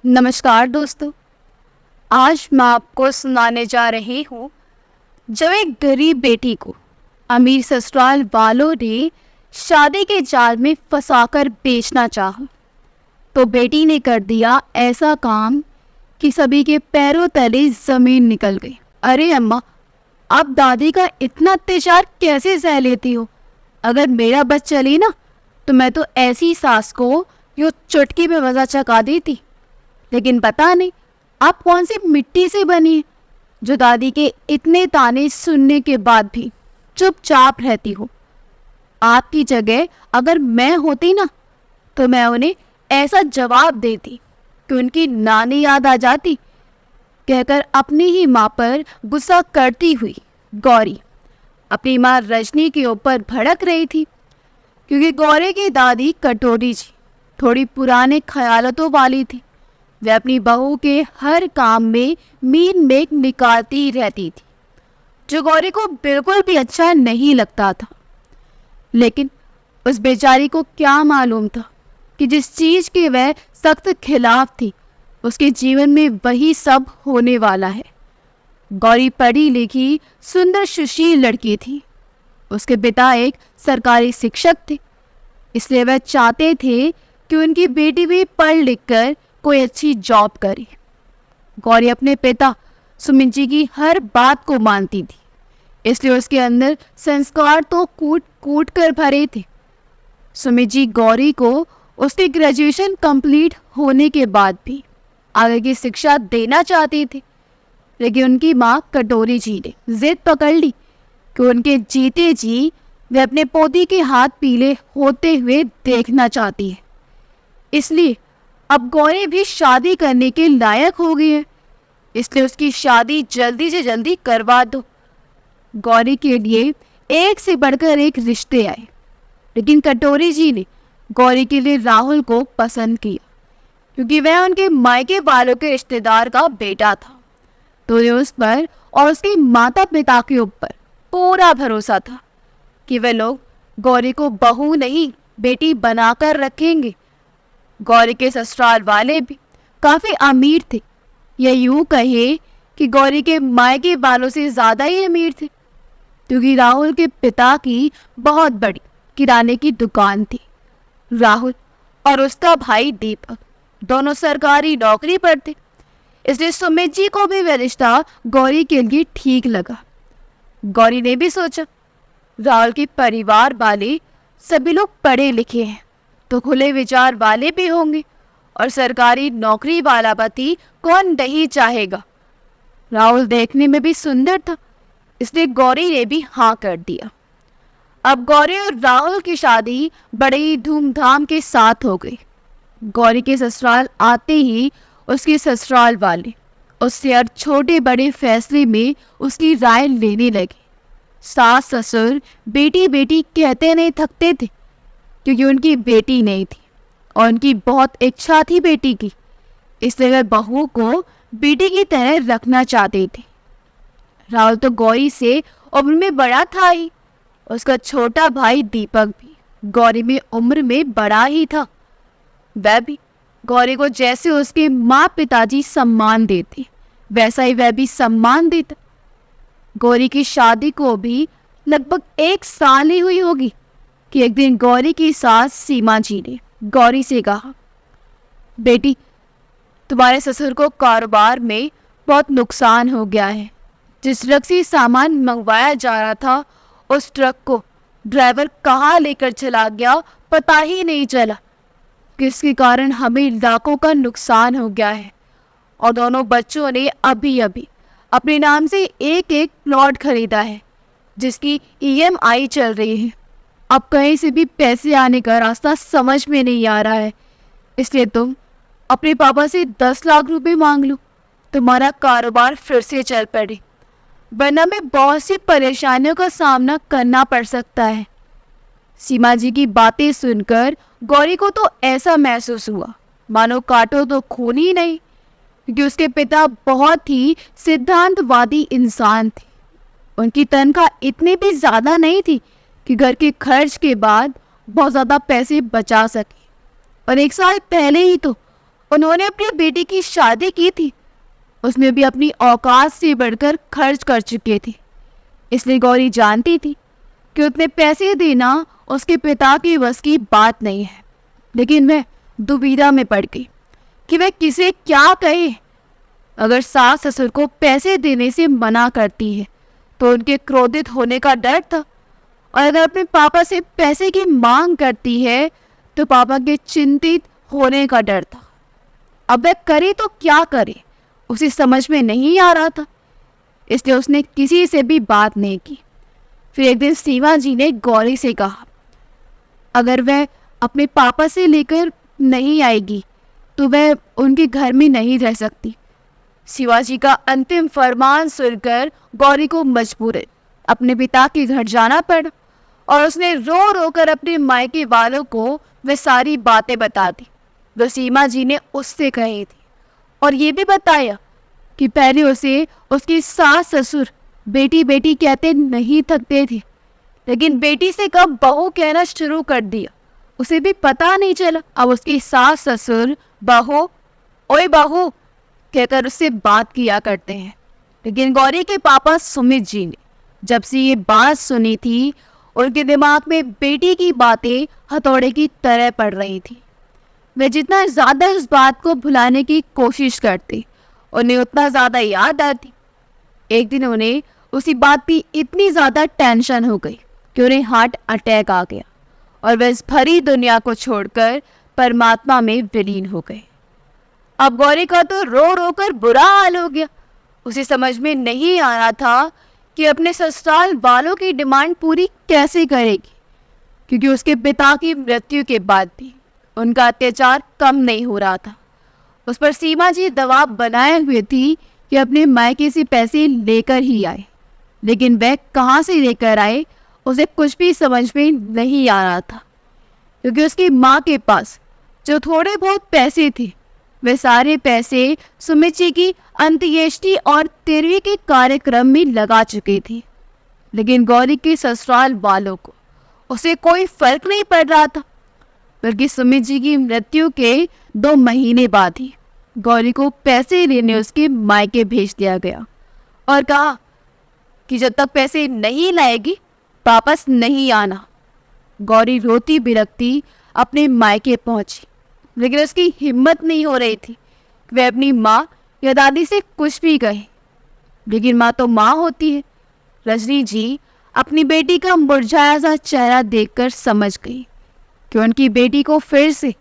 नमस्कार दोस्तों। आज मैं आपको सुनाने जा रही हूँ जब एक गरीब बेटी को अमीर ससुराल वालों ने शादी के जाल में फंसाकर बेचना चाहा, तो बेटी ने कर दिया ऐसा काम कि सभी के पैरों तले जमीन निकल गई। अरे अम्मा, आप दादी का इतना अत्याचार कैसे सह लेती हो? अगर मेरा बस चली ना तो मैं तो ऐसी सास को यूँ चुटकी में मजा चखा देती। लेकिन पता नहीं आप कौन सी मिट्टी से बनी है जो दादी के इतने ताने सुनने के बाद भी चुपचाप रहती हो। आपकी जगह अगर मैं होती ना तो मैं उन्हें ऐसा जवाब देती कि उनकी नानी याद आ जाती, कहकर अपनी ही माँ पर गुस्सा करती हुई गौरी अपनी माँ रजनी के ऊपर भड़क रही थी, क्योंकि गौरी की दादी कटोरी जी थोड़ी पुराने ख्यालों वाली थी। वह अपनी बहू के हर काम में मीन मेक निकालती ही रहती थी, जो गौरी को बिल्कुल भी अच्छा नहीं लगता था। लेकिन उस बेचारी को क्या मालूम था कि जिस चीज के वह सख्त खिलाफ थी उसके जीवन में वही सब होने वाला है। गौरी पढ़ी लिखी सुंदर सुशील लड़की थी। उसके पिता एक सरकारी शिक्षक थे, इसलिए वह चाहते थे कि उनकी बेटी भी पढ़ लिख कर कोई अच्छी जॉब करे। गौरी अपने पिता सुमित जी की हर बात को मानती थी, इसलिए उसके अंदर संस्कार तो कूट कूट कर भरे थे। सुमित जी गौरी को उसकी ग्रेजुएशन कंप्लीट होने के बाद भी आगे की शिक्षा देना चाहती थी, लेकिन उनकी माँ कटोरी जी ने जिद पकड़ ली कि उनके जीते जी वे अपने पोती के हाथ पीले होते हुए देखना चाहती है। इसलिए अब गौरी भी शादी करने के लायक हो गई है, इसलिए उसकी शादी जल्दी से जल्दी करवा दो। गौरी के लिए एक से बढ़कर एक रिश्ते आए, लेकिन कटोरी जी ने गौरी के लिए राहुल को पसंद किया, क्योंकि वह उनके मायके वालों के रिश्तेदार का बेटा था। तो उन्हें उस पर और उसके माता पिता के ऊपर पूरा भरोसा था कि वे लोग गौरी को बहू नहीं बेटी बनाकर रखेंगे। गौरी के ससुराल वाले भी काफी अमीर थे, या यूं कहे कि गौरी के मायके वालों से ज्यादा ही अमीर थे, क्योंकि राहुल के पिता की बहुत बड़ी किराने की दुकान थी। राहुल और उसका भाई दीपक दोनों सरकारी नौकरी पर थे, इसलिए सुमित जी को भी वह रिश्ता गौरी के लिए ठीक लगा। गौरी ने भी सोचा, राहुल के परिवार वाले सभी लोग पढ़े लिखे हैं तो खुले विचार वाले भी होंगे, और सरकारी नौकरी वाला पति कौन नहीं चाहेगा। राहुल देखने में भी सुंदर था, इसलिए गौरी ने भी हाँ कर दिया। अब गौरी और राहुल की शादी बड़े ही धूमधाम के साथ हो गई। गौरी के ससुराल आते ही उसके ससुराल वाले उससे हर छोटे बड़े फैसले में उसकी राय लेने लगे। सास ससुर बेटी बेटी कहते नहीं थकते थे, क्योंकि उनकी बेटी नहीं थी और उनकी बहुत इच्छा थी बेटी की, इसलिए वे बहू को बेटी की तरह रखना चाहते थे। राहुल तो गौरी से उम्र में बड़ा था ही, उसका छोटा भाई दीपक भी गौरी में उम्र में बड़ा ही था। वह भी गौरी को जैसे उसके माँ पिताजी सम्मान देते वैसा ही वह भी सम्मान देता। गौरी की शादी को भी लगभग 1 साल ही हुई होगी कि एक दिन गौरी की सास सीमा जी ने गौरी से कहा, बेटी, तुम्हारे ससुर को कारोबार में बहुत नुकसान हो गया है। जिस ट्रक से सामान मंगवाया जा रहा था उस ट्रक को ड्राइवर कहाँ लेकर चला गया पता ही नहीं चला, जिसके कारण हमें लाखों का नुकसान हो गया है। और दोनों बच्चों ने अभी अभी अपने नाम से एक एक प्लॉट खरीदा है, जिसकी EMI चल रही है। अब कहीं से भी पैसे आने का रास्ता समझ में नहीं आ रहा है, इसलिए तुम अपने पापा से 10 लाख रुपए मांग लो, तुम्हारा कारोबार फिर से चल पड़े, वरना में बहुत सी परेशानियों का सामना करना पड़ सकता है। सीमा जी की बातें सुनकर गौरी को तो ऐसा महसूस हुआ मानो काटो तो खून ही नहीं, क्योंकि उसके पिता बहुत ही सिद्धांतवादी इंसान थे। उनकी तनख्वाह इतनी भी ज़्यादा नहीं थी कि घर के खर्च के बाद बहुत ज़्यादा पैसे बचा सके, और 1 साल पहले ही तो उन्होंने अपनी बेटी की शादी की थी, उसमें भी अपनी औकात से बढ़कर खर्च कर चुके थे। इसलिए गौरी जानती थी कि उतने पैसे देना उसके पिता के बस की बात नहीं है। लेकिन वह दुविधा में पड़ गई कि वह किसे क्या कहे। अगर सास ससुर को पैसे देने से मना करती है तो उनके क्रोधित होने का डर था, और अगर अपने पापा से पैसे की मांग करती है तो पापा के चिंतित होने का डर था। अब वह करे तो क्या करे, उसे समझ में नहीं आ रहा था। इसलिए उसने किसी से भी बात नहीं की। फिर एक दिन सीमा जी ने गौरी से कहा, अगर वह अपने पापा से लेकर नहीं आएगी तो वह उनके घर में नहीं रह सकती। शिवाजी का अंतिम फरमान सुनकर गौरी को मजबूरन अपने पिता के घर जाना पड़ा, और उसने रो रो कर अपने मायके वालों को वह सारी बातें बता दी जो सीमा जी ने उससे कही थी, और ये भी बताया कि पहले उसे उसकी सास ससुर बेटी बेटी कहते नहीं थकते थे, लेकिन बेटी से कब बहू कहना शुरू कर दिया उसे भी पता नहीं चला। अब उसकी सास ससुर बहू, ओए बहू कहकर उससे बात किया करते हैं। लेकिन गौरी के पापा सुमित जी ने जब से ये बात सुनी थी, उनके दिमाग में बेटी की बातें हथौड़े की तरह पड़ रही थी। वे जितना ज़्यादा उस बात को भुलाने की कोशिश करते, उन्हें उतना ज़्यादा याद आती। एक दिन उन्हें उसी बात की इतनी ज़्यादा टेंशन हो गई कि उन्हें हार्ट अटैक आ गया, और वे इस भरी दुनिया को छोड़कर परमात्मा में विलीन हो गए। अब गौरी का तो रो रो कर बुरा हाल हो गया। उसे समझ में नहीं आ रहा था कि अपने ससुराल वालों की डिमांड पूरी कैसे करेगी, क्योंकि उसके पिता की मृत्यु के बाद भी उनका अत्याचार कम नहीं हो रहा था। उस पर सीमा जी दबाव बनाए हुए थी कि अपने मायके से पैसे लेकर ही आए, लेकिन वह कहाँ से लेकर आए उसे कुछ भी समझ में नहीं आ रहा था, क्योंकि उसकी माँ के पास जो थोड़े बहुत पैसे थे वे सारे पैसे सुमित जी की अंत्येष्टि और 13वीं के कार्यक्रम में लगा चुकी थी। लेकिन गौरी के ससुराल वालों को उसे कोई फर्क नहीं पड़ रहा था, बल्कि सुमित जी की मृत्यु के 2 महीने बाद ही गौरी को पैसे लेने उसके मायके भेज दिया गया, और कहा कि जब तक पैसे नहीं लाएगी वापस नहीं आना। गौरी रोती बिलखती अपने मायके पहुंची, लेकिन उसकी हिम्मत नहीं हो रही थी कि वह अपनी माँ या दादी से कुछ भी कहे। लेकिन माँ तो माँ होती है। रजनी जी अपनी बेटी का मुरझाया सा चेहरा देखकर समझ गई कि उनकी बेटी को फिर से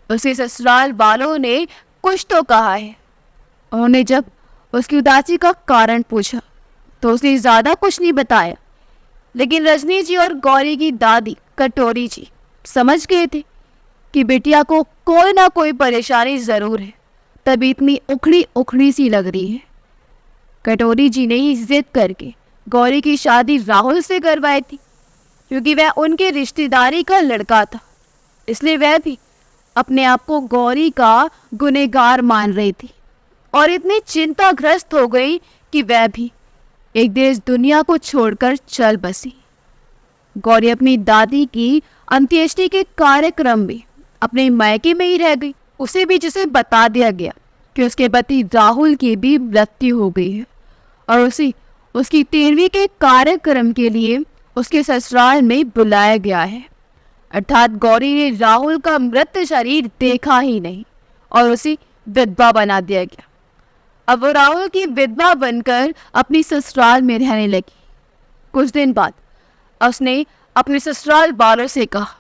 उसके ससुराल वालों ने कुछ तो कहा है। उन्होंने जब उसकी उदासी का कारण पूछा तो उसने ज़्यादा कुछ नहीं बताया, लेकिन रजनी जी और गौरी की दादी कटोरी जी समझ गए थे कि बिटिया को कोई ना कोई परेशानी ज़रूर है, तभी इतनी उखड़ी उखड़ी सी लग रही है। कटोरी जी ने ही जिद करके गौरी की शादी राहुल से करवाई थी, क्योंकि वह उनके रिश्तेदारी का लड़का था। इसलिए वह भी अपने आप को गौरी का गुनहगार मान रही थी, और इतनी चिंताग्रस्त हो गई कि वह भी एक दिन इस दुनिया को छोड़कर चल बसी। गौरी अपनी दादी की अंत्येष्टि के कार्यक्रम में अपने मायके में ही रह गई। उसे भी जिसे बता दिया गया कि उसके पति राहुल की भी मृत्यु हो गई है, और उसकी 13वीं के कार्यक्रम के लिए उसके ससुराल में बुलाया गया है। अर्थात गौरी ने राहुल का मृत शरीर देखा ही नहीं, और उसे विधवा बना दिया गया। अब वो राहुल की विधवा बनकर अपनी ससुराल में रहने लगी। कुछ दिन बाद उसने अपने ससुराल वालों से कहा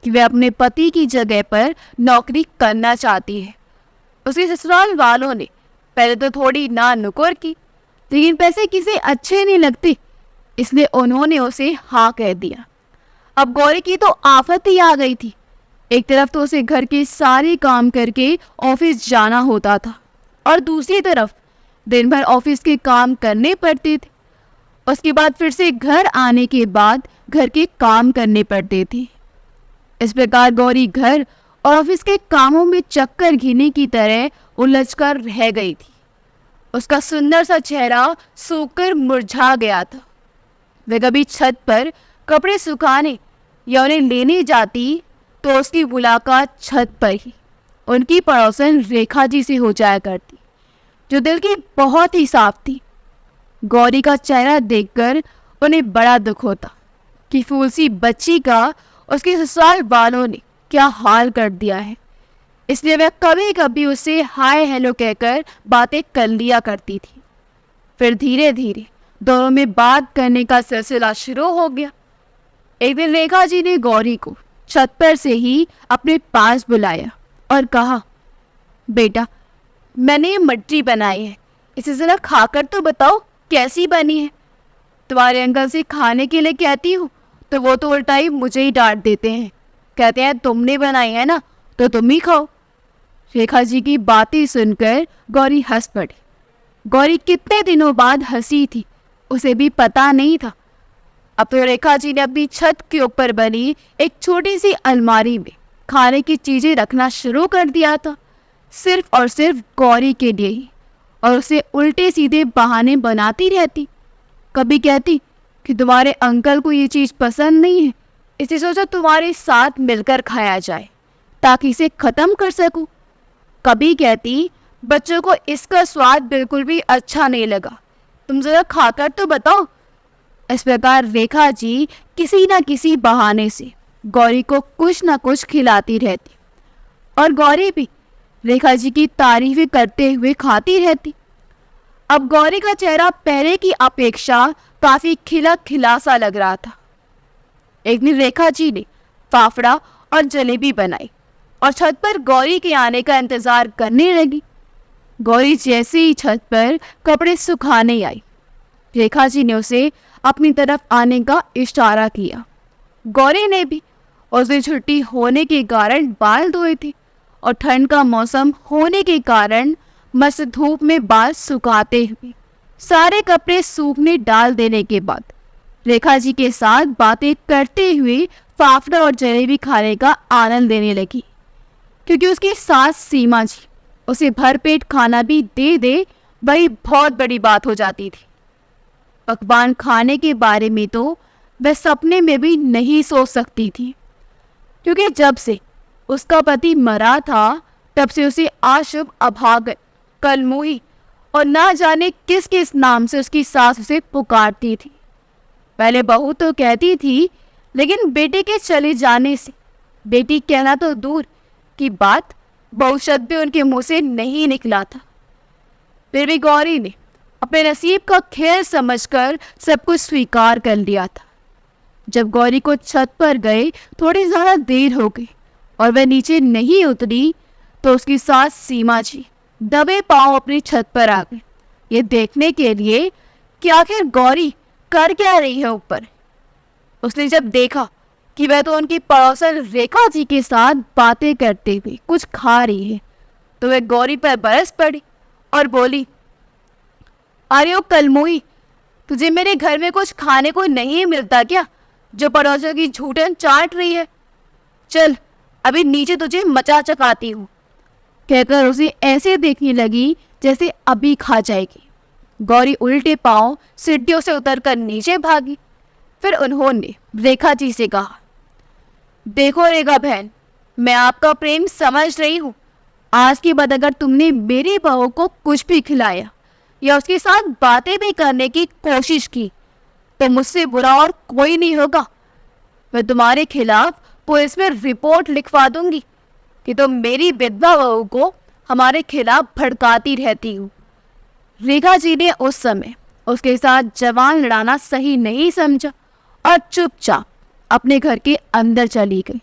कि वह अपने पति की जगह पर नौकरी करना चाहती है। उसके ससुराल वालों ने पहले तो थोड़ी ना नुकुर की, लेकिन पैसे किसे अच्छे नहीं लगते, इसलिए उन्होंने उसे हाँ कह दिया। अब गौरी की तो आफत ही आ गई थी। एक तरफ तो उसे घर के सारे काम करके ऑफिस जाना होता था, और दूसरी तरफ दिन भर ऑफिस के काम करने पड़ते थे। उसके बाद फिर से घर आने के बाद घर के काम करने पड़ते थे। इस प्रकार गौरी घर और ऑफिस के कामों में चक्कर घीने की तरह उलझकर रह गई थी। उसका सुंदर सा चेहरा सूखकर मुरझा गया था। वह कभी छत पर कपड़े सुखाने या उन्हें लेने जाती तो उसकी मुलाकात छत पर ही उनकी पड़ोसन रेखा जी से हो जाया करती, जो दिल की बहुत ही साफ थी। गौरी का चेहरा देखकर उन्हें बड़ा दुख होता कि फूल सी बच्ची का उसके ससुराल वालों ने क्या हाल कर दिया है। इसलिए वह कभी कभी उसे हाय हेलो कहकर बातें कर लिया करती थी। फिर धीरे धीरे दोनों में बात करने का सिलसिला शुरू हो गया। एक दिन रेखा जी ने गौरी को छत पर से ही अपने पास बुलाया और कहा, बेटा, मैंने ये मटरी बनाई है, इसे जरा खाकर तो बताओ कैसी बनी है। तुम्हारे अंकल से खाने के लिए कहती हूँ तो वो तो उल्टा ही मुझे ही डांट देते हैं, कहते हैं तुमने बनाई है ना तो तुम ही खाओ। रेखा जी की बातें सुनकर गौरी हंस पड़ी। गौरी कितने दिनों बाद हंसी थी उसे भी पता नहीं था। अब तो रेखा जी ने अपनी छत के ऊपर बनी एक छोटी सी अलमारी में खाने की चीजें रखना शुरू कर दिया था, सिर्फ और सिर्फ गौरी के लिए ही। और उसे उल्टे सीधे बहाने बनाती रहती। कभी कहती कि तुम्हारे अंकल को ये चीज़ पसंद नहीं है, इसे सोचा तुम्हारे साथ मिलकर खाया जाए ताकि इसे ख़त्म कर सकूं। कभी कहती बच्चों को इसका स्वाद बिल्कुल भी अच्छा नहीं लगा, तुम ज़रा खाकर तो बताओ। इस प्रकार रेखा जी किसी न किसी बहाने से गौरी को कुछ न कुछ खिलाती रहती और गौरी भी रेखा जी की तारीफें करते हुए खाती रहती। अब गौरी का चेहरा पहले की अपेक्षा काफी खिला खिला सा लग रहा था। एक दिन रेखा जी ने फाफड़ा और जलेबी बनाई और छत पर गौरी के आने का इंतजार करने लगी। गौरी जैसे ही छत पर कपड़े सुखाने आई, रेखा जी ने उसे अपनी तरफ आने का इशारा किया। गौरी ने भी, उसे छुट्टी होने के कारण बाल धोए थे और ठंड का मौसम होने के कारण मस्त धूप में बाल सुखाते हुए सारे कपड़े सूखने डाल देने के बाद रेखा जी के साथ बातें करते हुए फाफड़ा और जलेबी खाने का आनंद लेने लगी। क्योंकि उसकी सास सीमा जी उसे भरपेट खाना भी दे दे वही बहुत बड़ी बात हो जाती थी। पकवान खाने के बारे में तो वह सपने में भी नहीं सोच सकती थी, क्योंकि जब से उसका पति मरा था तब से उसे आशुभ, अभागन, कलमुही और ना जाने किस किस नाम से उसकी सास उसे पुकारती थी। पहले बहू तो कहती थी, लेकिन बेटे के चले जाने से बेटी कहना तो दूर की बात, बहू शब्द भी उनके मुंह से नहीं निकला था। फिर भी गौरी ने अपने नसीब का खेल समझकर सब कुछ स्वीकार कर लिया था। जब गौरी को छत पर गए थोड़ी ज़्यादा देर हो गई और वह नीचे नहीं उतरी तो उसकी सास सीमा जी दबे पांव अपनी छत पर आ गए, ये देखने के लिए कि आखिर गौरी कर क्या रही है ऊपर। उसने जब देखा कि वह तो उनकी पड़ोसन रेखा जी के साथ बातें करते हुए कुछ खा रही है तो वह गौरी पर बरस पड़ी और बोली, अरे ओ कलमुई, तुझे मेरे घर में कुछ खाने को नहीं मिलता क्या जो पड़ोसियों की झूठन चाट रही है? चल अभी नीचे तुझे मचा चकाती हूँ, कहकर उसे ऐसे देखने लगी जैसे अभी खा जाएगी। गौरी उल्टे पांव सीढ़ियों से उतरकर नीचे भागी। फिर उन्होंने रेखा जी से कहा, देखो रेखा बहन, मैं आपका प्रेम समझ रही हूँ। आज के बाद अगर तुमने मेरी बहू को कुछ भी खिलाया या उसके साथ बातें भी करने की कोशिश की तो मुझसे बुरा और कोई नहीं होगा। मैं तुम्हारे खिलाफ पुलिस में रिपोर्ट लिखवा दूंगी कि तुम मेरी विधवा बहू को हमारे खिलाफ भड़काती रहती हो। रेखा जी ने उस समय उसके साथ जवान लड़ाना सही नहीं समझा और चुपचाप अपने घर के अंदर चली गई।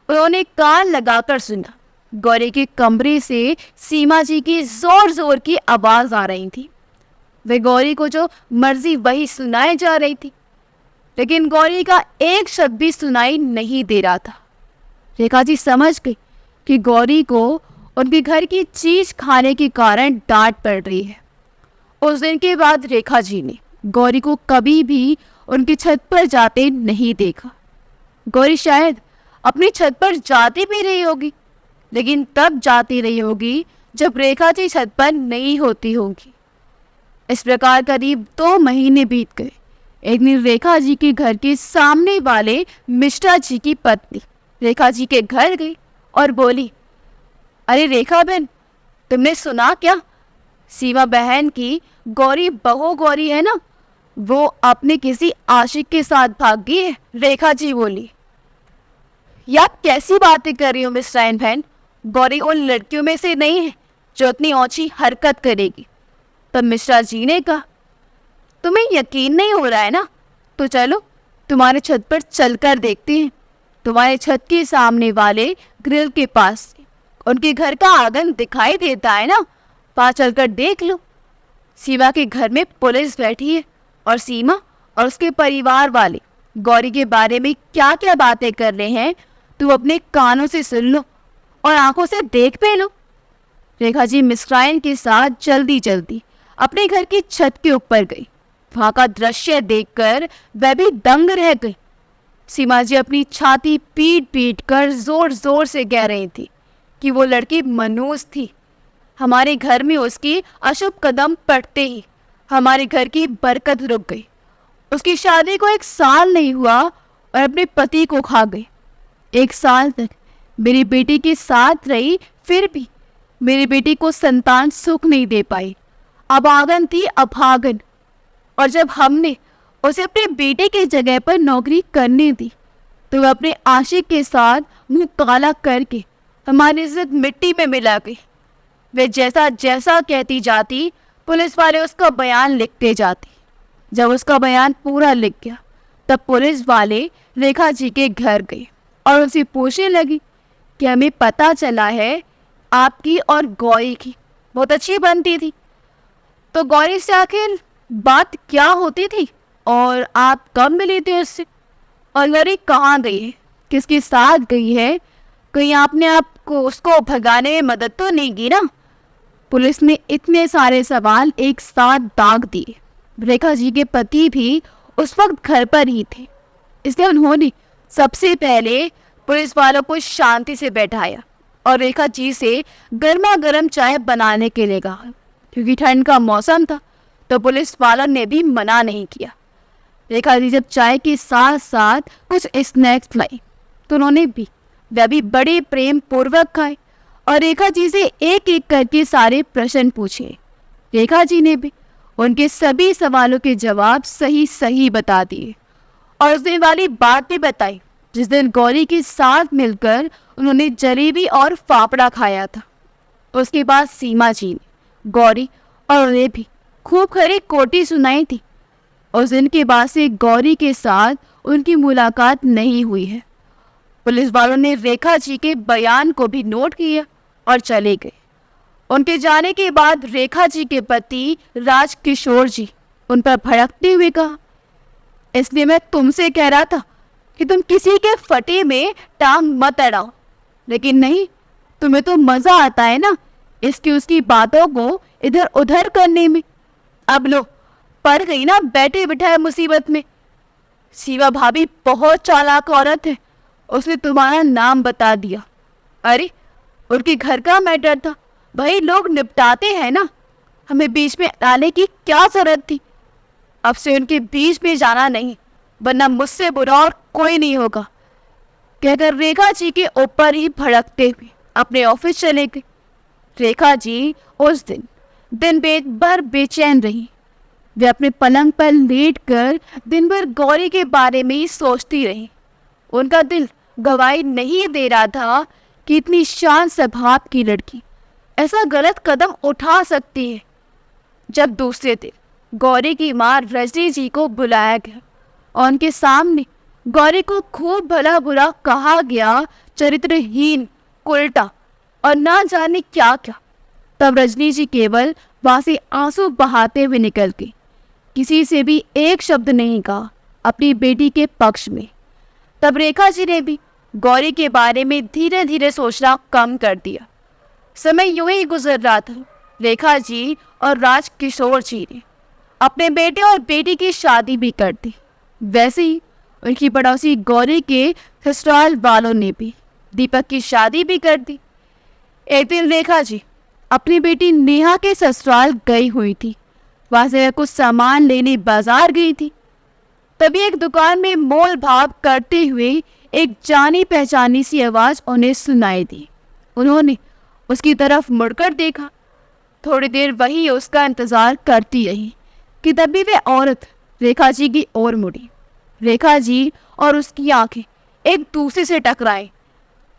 उन्होंने कान लगाकर सुना, गौरी के कमरे से सीमा जी की जोर जोर की आवाज आ रही थी। वे गौरी को जो मर्जी वही सुनाई जा रही थी, लेकिन गौरी का एक शब्द भी सुनाई नहीं दे रहा था। रेखा जी समझ गई कि गौरी को उनके घर की चीज खाने के कारण डांट पड़ रही है। उस दिन के बाद रेखा जी ने गौरी को कभी भी उनकी छत पर जाते नहीं देखा। गौरी शायद अपनी छत पर जाती भी रही होगी, लेकिन तब जाती रही होगी जब रेखा जी छत पर नहीं होती होगी। इस प्रकार करीब 2 महीने बीत गए। एक दिन रेखा जी के घर के सामने वाले मिश्रा जी की पत्नी रेखा जी के घर गई और बोली, अरे रेखा बहन, तुमने सुना क्या? सीमा बहन की गौरी बहू गौरी है ना, वो अपने किसी आशिक के साथ भाग गई है। रेखा जी बोली। यार कैसी बातें कर रही हो मिस रायन बहन? गौरी उन लड़कियों में से नहीं है जो इतनी औची हरकत करेगी। तब मिश्रा जी ने कहा, तुम्हें यकीन नहीं हो रहा है ना, तो चलो तुम्हारे छत पर चलकर देखते हैं। तुम्हारे छत के सामने वाले ग्रिल के पास उनके घर का आंगन दिखाई देता है ना, वहां चलकर देख लो। सीमा के घर में पुलिस बैठी है और सीमा और उसके परिवार वाले गौरी के बारे में क्या क्या बातें कर रहे हैं तुम अपने कानों से सुन लो और आंखों से देख पे लो। रेखा जी मिस रायन के साथ जल्दी जल्दी अपने घर की छत के ऊपर गई। वहां का दृश्य देखकर वह भी दंग रह गई। सीमा जी अपनी छाती पीट पीट कर जोर जोर से कह रही थी कि वो लड़की मनहूस थी। हमारे घर में उसकी अशुभ कदम पड़ते ही हमारे घर की बरकत रुक गई। उसकी शादी को 1 साल नहीं हुआ और अपने पति को खा गई। 1 साल तक मेरी बेटी के साथ रही, फिर भी मेरी बेटी को संतान सुख नहीं दे पाई। अभागन थी अभागन। और जब हमने उसे अपने बेटे की जगह पर नौकरी करने दी तो वह अपने आशिक के साथ मुंह काला करके हमारी इज्जत मिट्टी में मिला गई। वे जैसा जैसा कहती जाती, पुलिस वाले उसका बयान लिखते जाते। जब उसका बयान पूरा लिख गया तब पुलिस वाले रेखा जी के घर गए और उनसे पूछने लगी कि हमें पता चला है आपकी और गौरी की बहुत अच्छी बनती थी, तो गौरी से आखिर बात क्या होती थी और आप कब मिले थे उससे, और गौरी कहाँ गई है, किसके साथ गई है, कहीं आपने आपको उसको भगाने में मदद तो नहीं की ना? पुलिस ने इतने सारे सवाल एक साथ दाग दिए। रेखा जी के पति भी उस वक्त घर पर ही थे, इसलिए उन्होंने सबसे पहले पुलिस वालों को शांति से बैठाया और रेखा जी से गर्मा गर्म चाय बनाने के लिए कहा। क्योंकि ठंड का मौसम था तो पुलिस वालों ने भी मना नहीं किया। रेखा जी जब चाय के साथ साथ कुछ स्नैक्स लाई तो उन्होंने भी वह भी बड़े प्रेम पूर्वक खाए और रेखा जी से एक एक करके सारे प्रश्न पूछे। रेखा जी ने भी उनके सभी सवालों के जवाब सही सही बता दिए और उस दिन वाली बात भी बताई जिस दिन गौरी के साथ मिलकर उन्होंने जलेबी और फाफड़ा खाया था। उसके बाद सीमा जी ने गौरी और उन्हें भी खूब खरी कोटी सुनाई थी। उस दिन के बाद से गौरी के साथ उनकी मुलाकात नहीं हुई है। पुलिस वालों ने रेखा जी के बयान को भी नोट किया और चले गए। उनके जाने के बाद रेखा जी के पति राजकिशोर जी उन पर भड़कते हुए कहा, इसलिए मैं तुमसे कह रहा था कि तुम किसी के फटे में टांग मत अड़ाओ, लेकिन नहीं, तुम्हें तो मजा आता है ना इसकी उसकी बातों को इधर उधर करने में। अब लो, पड़ गई ना बैठे बिठाए मुसीबत में। सीमा भाभी बहुत चालाक औरत है, उसने तुम्हारा नाम बता दिया। अरे उनके घर का मैटर था, भाई लोग निपटाते हैं ना, हमें बीच में डालने की क्या जरूरत थी। अब से उनके बीच में जाना नहीं, वरना मुझसे बुरा और कोई नहीं होगा, कहकर रेखा जी के ऊपर ही भड़कते हुए अपने ऑफिस चले गए। रेखा जी उस दिन भर बेचैन रही। वे अपने पलंग पर लेटकर दिन भर गौरी के बारे में ही सोचती रही। उनका दिल गवाही नहीं दे रहा था कि इतनी शांत स्वभाव की लड़की ऐसा गलत कदम उठा सकती है। जब दूसरे दिन गौरी की माँ रजनी जी को बुलाया गया और उनके सामने गौरी को खूब भला बुरा कहा गया, चरित्रहीन, उल्टा और ना जाने क्या क्या, तब रजनी जी केवल वहां से आंसू बहाते हुए निकल गई। किसी से भी एक शब्द नहीं कहा अपनी बेटी के पक्ष में। तब रेखा जी ने भी गौरी के बारे में धीरे धीरे सोचना कम कर दिया। समय यूं ही गुजर रहा था। रेखा जी और राजकिशोर जी ने अपने बेटे और बेटी की शादी भी कर दी। वैसे ही उनकी पड़ोसी गौरी के ससुराल वालों ने भी दीपक की शादी भी कर दी। एक दिन रेखा जी अपनी बेटी नेहा के ससुराल गई हुई थी। वहां से कुछ सामान लेने बाजार गई थी। तभी एक दुकान में मोल भाव करते हुए एक जानी पहचानी सी आवाज उन्हें सुनाई दी। उन्होंने उसकी तरफ मुड़कर देखा। थोड़ी देर वही उसका इंतजार करती रही कि तभी वह औरत रेखा जी की ओर मुड़ी। रेखा जी और उसकी आंखें एक दूसरे से टकराई।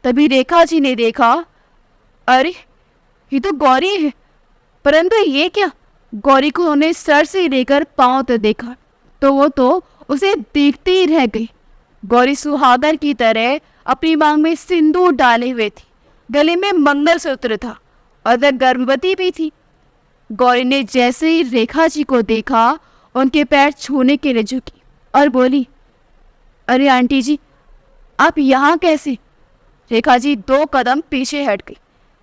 तभी रेखा जी ने देखा, अरे ये तो गौरी है। परंतु ये क्या? गौरी को उन्हें सर से लेकर पांव तक देखा तो वो तो उसे देखते ही रह गई। गौरी सुहागर की तरह अपनी मांग में सिंदूर डाले हुए थी, गले में मंगलसूत्र था और वह गर्भवती भी थी। गौरी ने जैसे ही रेखा जी को देखा, उनके पैर छूने के लिए झुकी और बोली, अरे आंटी जी, आप यहाँ कैसे? रेखा जी 2 कदम पीछे हट गई।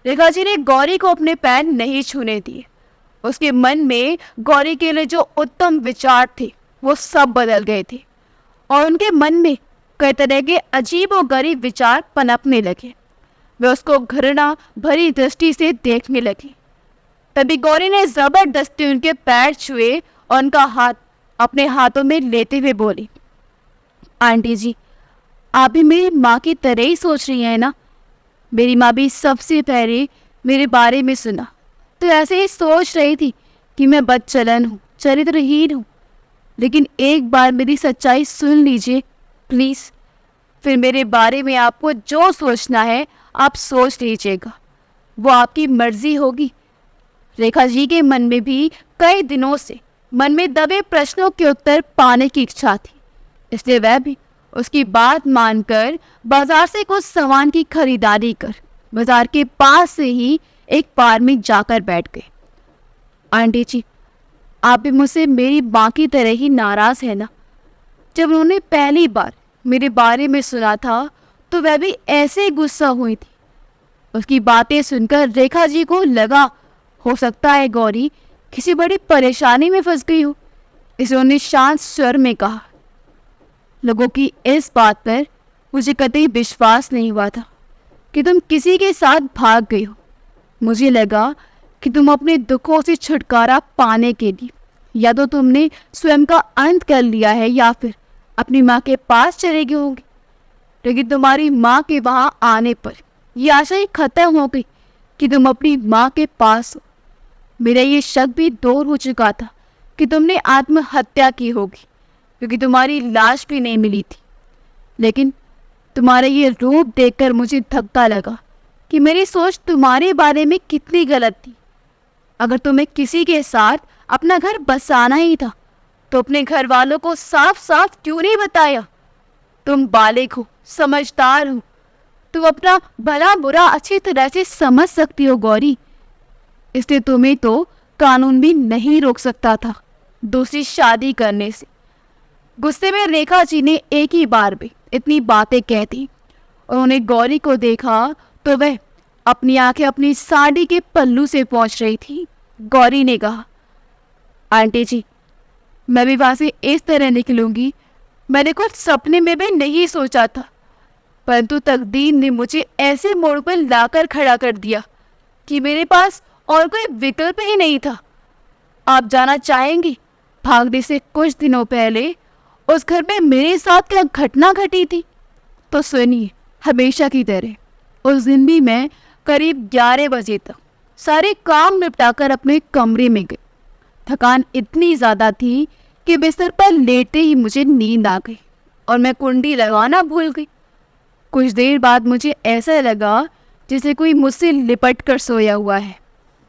रेखा जी ने गौरी को अपने पैर नहीं छूने दिए। उसके मन में गौरी के लिए जो उत्तम विचार थे वो सब बदल गए थे और उनके मन में कई तरह के अजीब और गरीब विचार पनपने लगे। वे उसको घृणा भरी दृष्टि से देखने लगी। तभी गौरी ने जबरदस्ती उनके पैर छुए और उनका हाथ अपने हाथों में लेते हुए बोली, आंटी जी, आप भी मेरी माँ की तरह ही सोच रही हैं ना? मेरी माँ भी सबसे पहले मेरे बारे में सुना तो ऐसे ही सोच रही थी कि मैं बदचलन हूँ, चरित्रहीन हूँ। लेकिन एक बार मेरी सच्चाई सुन लीजिए प्लीज़, फिर मेरे बारे में आपको जो सोचना है आप सोच लीजिएगा, वो आपकी मर्जी होगी। रेखा जी के मन में भी कई दिनों से मन में दबे प्रश्नों के उत्तर पाने की इच्छा थी, इसलिए वह भी उसकी बात मानकर बाजार से कुछ सामान की खरीदारी कर बाजार के पास से ही एक बार में जाकर बैठ गए। आंटी जी, आप भी मुझसे मेरी माँ की तरह ही नाराज़ है ना? जब उन्होंने पहली बार मेरे बारे में सुना था तो वह भी ऐसे ही गुस्सा हुई थी। उसकी बातें सुनकर रेखा जी को लगा, हो सकता है गौरी किसी बड़ी परेशानी में फंस गई हो। इसलिए उन्होंने शांत स्वर में कहा, लोगों की इस बात पर मुझे कतई विश्वास नहीं हुआ था कि तुम किसी के साथ भाग गई हो। मुझे लगा कि तुम अपने दुखों से छुटकारा पाने के लिए या तो तुमने स्वयं का अंत कर लिया है या फिर अपनी माँ के पास चले गए होंगे। लेकिन तुम्हारी माँ के वहाँ आने पर यह आशा ही खत्म हो गई कि तुम अपनी माँ के पास हो। मेरा ये शक भी दूर हो चुका था कि तुमने आत्महत्या की होगी, क्योंकि तुम्हारी लाश भी नहीं मिली थी। लेकिन तुम्हारा ये रूप देखकर मुझे धक्का लगा कि मेरी सोच तुम्हारे बारे में कितनी गलत थी। अगर तुम्हें किसी के साथ अपना घर बसाना ही था तो अपने घर वालों को साफ साफ क्यों नहीं बताया? तुम बालिग हो, समझदार हो, तुम अपना भला बुरा अच्छी तरह से समझ सकती हो गौरी। इसलिए तुम्हें तो कानून भी नहीं रोक सकता था दूसरी शादी करने से। गुस्से में रेखा जी ने एक ही बार में इतनी बातें कह दी। उन्होंने गौरी को देखा तो वह अपनी आंखें अपनी साड़ी के पल्लू से पहुंच रही थी। गौरी ने कहा, आंटी जी, मैं भी वहां से इस तरह निकलूंगी मैंने कुछ सपने में भी नहीं सोचा था, परंतु तकदीर ने मुझे ऐसे मोड़ पर लाकर खड़ा कर दिया कि मेरे पास और कोई विकल्प ही नहीं था। आप जाना चाहेंगी भागने से कुछ दिनों पहले उस घर में मेरे साथ क्या घटना घटी थी? तो सुनिए, हमेशा की तरह उस दिन भी मैं करीब 11 बजे तक सारे काम निपटाकर अपने कमरे में गई। थकान इतनी ज़्यादा थी कि बिस्तर पर लेटे ही मुझे नींद आ गई और मैं कुंडी लगाना भूल गई। कुछ देर बाद मुझे ऐसा लगा जैसे कोई मुझसे लिपट कर सोया हुआ है।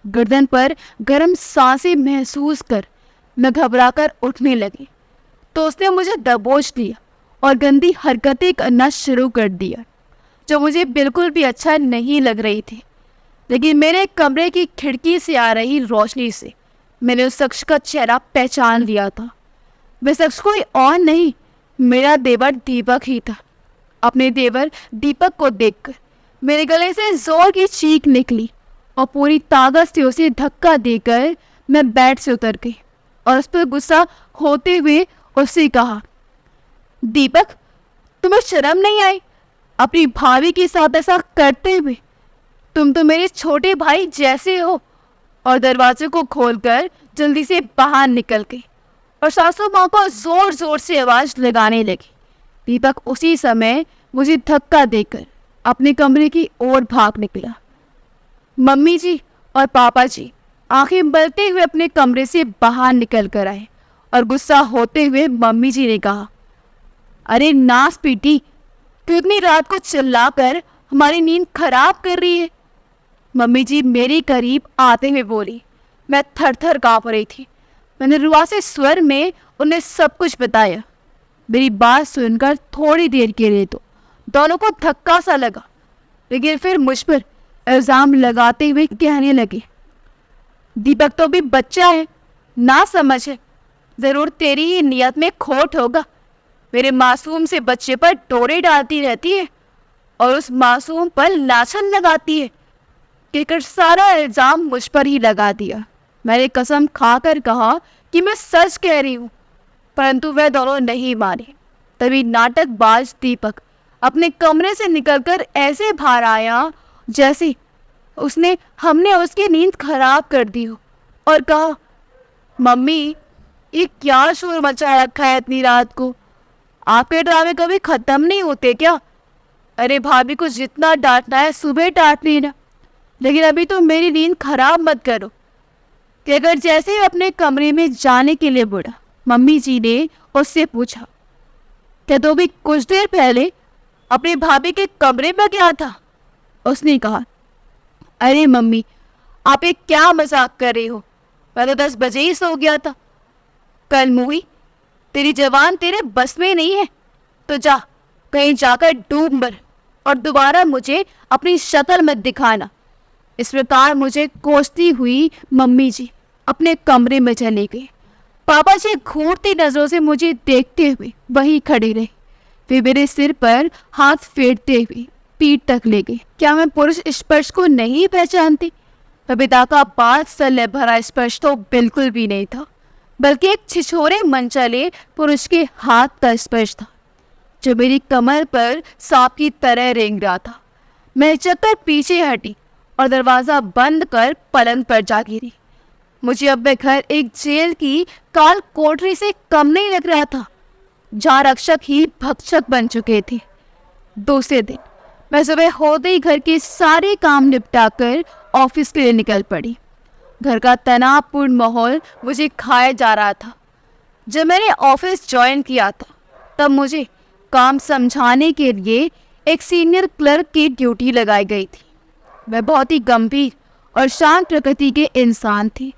गर्दन पर गर्म सांसें महसूस कर मैं घबराकर उठने लगी तो उसने मुझे दबोच लिया और गंदी हरकतें करना शुरू कर दिया जो मुझे बिल्कुल भी अच्छा नहीं लग रही थी। लेकिन मेरे कमरे की खिड़की से आ रही रोशनी से मैंने उस शख्स का चेहरा पहचान लिया था। वह शख्स कोई और नहीं, मेरा देवर दीपक ही था। अपने देवर दीपक को देखकर मेरे गले से जोर की चीख निकली और पूरी ताकत से उसे धक्का देकर मैं बेड से उतर गई और उस पर गुस्सा होते हुए उससे कहा, दीपक, तुम्हें शर्म नहीं आई अपनी भाभी के साथ ऐसा करते हुए? तुम तो मेरे छोटे भाई जैसे हो। और दरवाजे को खोलकर जल्दी से बाहर निकल गई और सासू माँ को जोर जोर से आवाज लगाने लगी। दीपक उसी समय मुझे धक्का देकर अपने कमरे की ओर भाग निकला। मम्मी जी और पापा जी आंखें मलते हुए अपने कमरे से बाहर निकल कर आए और गुस्सा होते हुए मम्मी जी ने कहा, अरे नास पीटी, तू इतनी रात को चिल्लाकर हमारी नींद खराब कर रही है। मम्मी जी मेरे करीब आते हुए बोली। मैं थर थर काँप रही थी। मैंने रुआसे स्वर में उन्हें सब कुछ बताया। मेरी बात सुनकर थोड़ी देर के लिए तो दोनों को धक्का सा लगा, लेकिन फिर मुझ पर इल्ज़ाम लगाते हुए कहने लगे, दीपक तो भी बच्चा है, ना समझ है, ज़रूर तेरी ही नियत में खोट होगा। मेरे मासूम से बच्चे पर डोरे डालती रहती है और उस मासूम पर लाछन लगाती है। कहकर सारा इल्ज़ाम मुझ पर ही लगा दिया। मैंने कसम खाकर कहा कि मैं सच कह रही हूँ, परंतु वह दोनों नहीं माने। तभी नाटकबाज दीपक अपने कमरे से निकलकर ऐसे बाहर आया जैसे हमने उसकी नींद खराब कर दी हो, और कहा, मम्मी ये क्या शोर मचा रखा है इतनी रात को? आपके ड्रामे कभी खत्म नहीं होते क्या? अरे भाभी को जितना डांटना है सुबह डांट लेना, लेकिन अभी तो मेरी नींद खराब मत करो। कहकर जैसे ही अपने कमरे में जाने के लिए बढ़ा, मम्मी जी ने उससे पूछा, क्या तो भी कुछ देर पहले अपनी भाभी के कमरे में गया था? उसने कहा, अरे मम्मी आप एक क्या मजाक कर रही हो, मैं तो 10 बजे ही सो गया था। कल मुही, तेरी जवान तेरे बस में नहीं है, तो जा कहीं जाकर डूब मर और दोबारा मुझे अपनी शक्ल मत दिखाना। इस प्रकार मुझे कोसती हुई मम्मी जी अपने कमरे में चले गए। पापा जी घूरती नजरों से मुझे देखते हुए वहीं खड़े रहे। वे मेरे सिर पर हाथ फेरते हुए पीठ तक ले गए। क्या मैं पुरुष स्पर्श को नहीं पहचानती? बबीता का वात्सल्य भरा स्पर्श तो बिल्कुल भी नहीं था, बल्कि एक छिछोरे मनचले पुरुष के हाथ का स्पर्श था जो मेरी कमर पर सांप की तरह रेंग रहा था। मैं चक्कर पीछे हटी और दरवाज़ा बंद कर पलंग पर जा गिरी। मुझे अब वह घर एक जेल की काल कोठरी से कम नहीं लग रहा था, जहाँ रक्षक ही भक्षक बन चुके थे। दूसरे दिन मैं सुबह होते ही घर के सारे काम निपटाकर ऑफिस के लिए निकल पड़ी। घर का तनावपूर्ण माहौल मुझे खाया जा रहा था। जब मैंने ऑफिस ज्वाइन किया था तब मुझे काम समझाने के लिए एक सीनियर क्लर्क की ड्यूटी लगाई गई थी। मैं बहुत ही गंभीर और शांत प्रकृति के इंसान थे।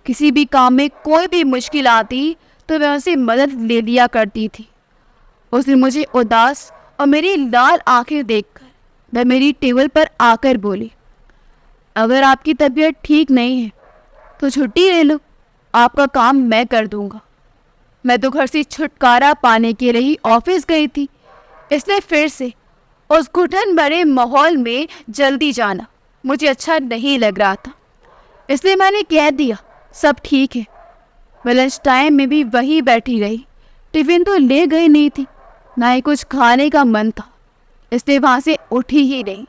किसी भी काम में कोई भी मुश्किल आती तो मैं उनसे मदद ले लिया करती थी। उस दिन मुझे उदास और मेरी लाल आंखें देखकर वह मेरी टेबल पर आकर बोली, अगर आपकी तबीयत ठीक नहीं है तो छुट्टी ले लो, आपका काम मैं कर दूंगा। मैं तो घर से छुटकारा पाने के लिए ही ऑफिस गई थी, इसलिए फिर से उस घुटन भरे माहौल में जल्दी जाना मुझे अच्छा नहीं लग रहा था। इसलिए मैंने कह दिया, सब ठीक है। मैं लंच टाइम में भी वहीं बैठी रही। टिफिन तो ले गई नहीं थी, ना ही कुछ खाने का मन था, इसलिए वहाँ से उठी ही नहीं।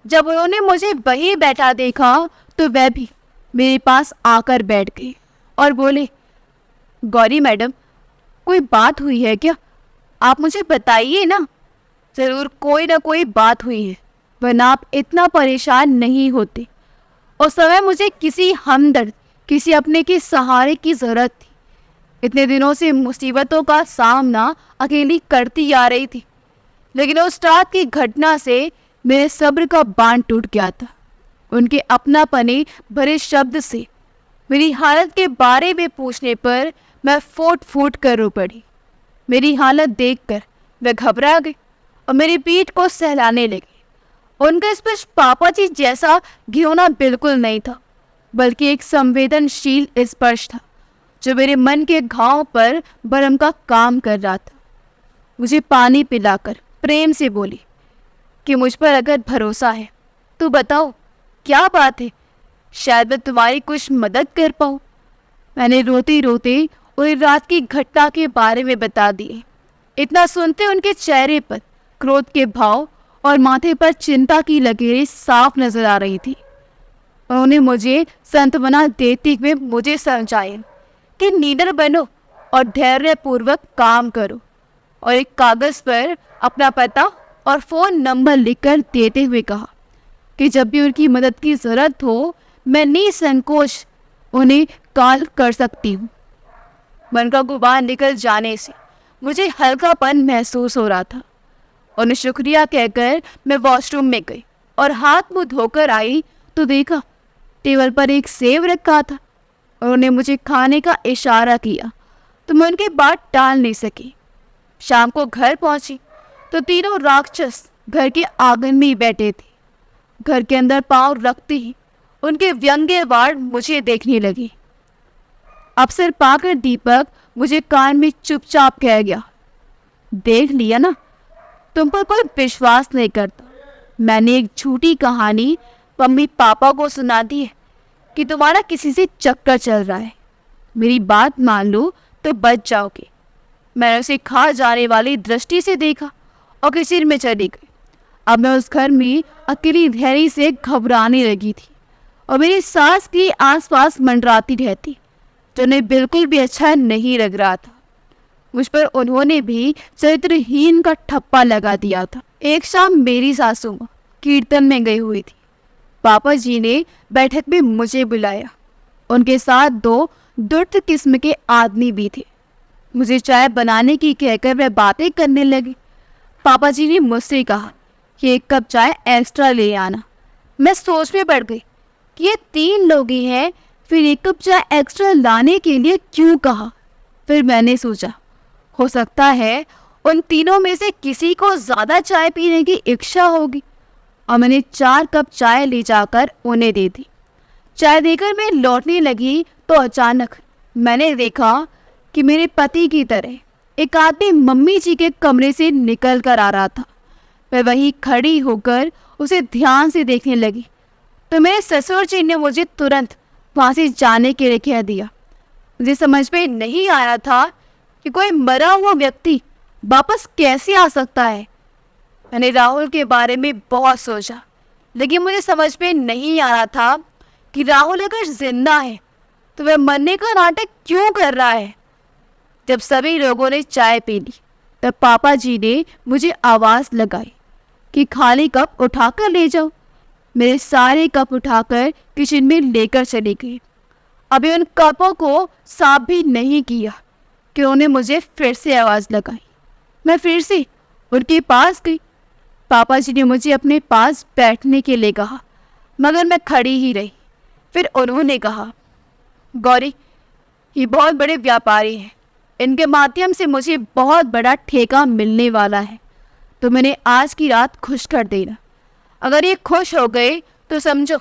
जब उन्होंने मुझे वहीं बैठा देखा तो वह भी मेरे पास आकर बैठ गई और बोले, गौरी मैडम कोई बात हुई है क्या? आप मुझे बताइए ना। ज़रूर कोई ना कोई बात हुई है, वरना आप इतना परेशान नहीं होते। उस समय मुझे किसी हमदर्द, किसी अपने के सहारे की ज़रूरत थी। इतने दिनों से मुसीबतों का सामना अकेली करती आ रही थी, लेकिन उस रात की घटना से मेरे सब्र का बांध टूट गया था। उनके अपनापने भरे शब्द से मेरी हालत के बारे में पूछने पर मैं फूट फूट कर रो पड़ी। मेरी हालत देखकर वे घबरा गए और मेरी पीठ को सहलाने लगे। उनका स्पर्श पापा जी जैसा घिनौना बिल्कुल नहीं था, बल्कि एक संवेदनशील स्पर्श था जो मेरे मन के घाव पर बरम का काम कर रहा था। मुझे पानी पिलाकर प्रेम से बोली कि मुझ पर अगर भरोसा है तो बताओ क्या बात है, शायद मैं तुम्हारी कुछ मदद कर पाऊँ। मैंने रोते रोते उन्हें रात की घटना के बारे में बता दिए। इतना सुनते उनके चेहरे पर क्रोध के भाव और माथे पर चिंता की लकीरें साफ नजर आ रही थी। उन्होंने मुझे सांत्वना देते हुए मुझे समझाया कि निडर बनो और धैर्यपूर्वक काम करो, और एक कागज़ पर अपना पता और फ़ोन नंबर लिखकर देते हुए कहा, कि जब भी उनकी मदद की ज़रूरत हो मैं निसंकोच उन्हें कॉल कर सकती हूँ। मन का गुबार निकल जाने से मुझे हल्कापन महसूस हो रहा था। उन्हें शुक्रिया कहकर मैं वॉशरूम में गई और हाथ मुंह धोकर आई तो देखा टेबल पर एक सेब रखा था और उन्हें मुझे खाने का इशारा किया तो मैं उनकी बात टाल नहीं सकी। शाम को घर पहुंची तो तीनों राक्षस घर के आंगन में ही बैठे थे। घर के अंदर पांव रखते ही उनके व्यंग्य वार मुझे देखने लगे। अवसर पाकर दीपक मुझे कान में चुपचाप कह गया, देख लिया ना, तुम पर कोई विश्वास नहीं करता। मैंने एक झूठी कहानी मम्मी पापा को सुना दी है कि तुम्हारा किसी से चक्कर चल रहा है। मेरी बात मान लो तो बच जाओगे। मैंने उसे खा जाने वाली दृष्टि से देखा और किचन में चली गई। अब मैं उस घर में अकेली धैर्य से घबराने लगी थी और मेरी सास की आसपास मंडराती रहती, जो उन्हें बिल्कुल भी अच्छा नहीं लग रहा था। मुझ पर उन्होंने भी चरित्रहीन का ठप्पा लगा दिया था। एक शाम मेरी सासू माँ कीर्तन में गई हुई थी। पापा जी ने बैठक में मुझे बुलाया। उनके साथ 2 दुष्ट किस्म के आदमी भी थे। मुझे चाय बनाने की कहकर वह बातें करने लगे। पापा जी ने मुझसे कहा कि 1 कप चाय एक्स्ट्रा ले आना। मैं सोच में पड़ गई कि ये 3 लोग ही हैं, फिर 1 कप चाय एक्स्ट्रा लाने के लिए क्यों कहा। फिर मैंने सोचा हो सकता है उन तीनों में से किसी को ज़्यादा चाय पीने की इच्छा होगी और मैंने 4 कप चाय ले जाकर उन्हें दे दी। चाय देकर मैं लौटने लगी तो अचानक मैंने देखा कि मेरे पति की तरह एक आदमी मम्मी जी के कमरे से निकल कर आ रहा था। मैं वहीं खड़ी होकर उसे ध्यान से देखने लगी तो मेरे ससुर जी ने मुझे तुरंत वहाँ से जाने के लिए कह दिया। मुझे समझ में नहीं आ रहा था कि कोई मरा हुआ व्यक्ति वापस कैसे आ सकता है। मैंने राहुल के बारे में बहुत सोचा, लेकिन मुझे समझ में नहीं आ रहा था कि राहुल अगर जिंदा है तो वह मरने का नाटक क्यों कर रहा है। जब सभी लोगों ने चाय पी ली तब पापा जी ने मुझे आवाज़ लगाई कि खाली कप उठाकर ले जाओ। मेरे सारे कप उठाकर किचन में लेकर चले गए। अभी उन कपों को साफ भी नहीं किया कि उन्होंने मुझे फिर से आवाज़ लगाई। मैं फिर से उनके पास गई। पापा जी ने मुझे अपने पास बैठने के लिए कहा, मगर मैं खड़ी ही रही। फिर उन्होंने कहा, गौरी, ये बहुत बड़े व्यापारी हैं, इनके माध्यम से मुझे बहुत बड़ा ठेका मिलने वाला है, तो मैंने आज की रात खुश कर देना। अगर ये खुश हो गए तो समझो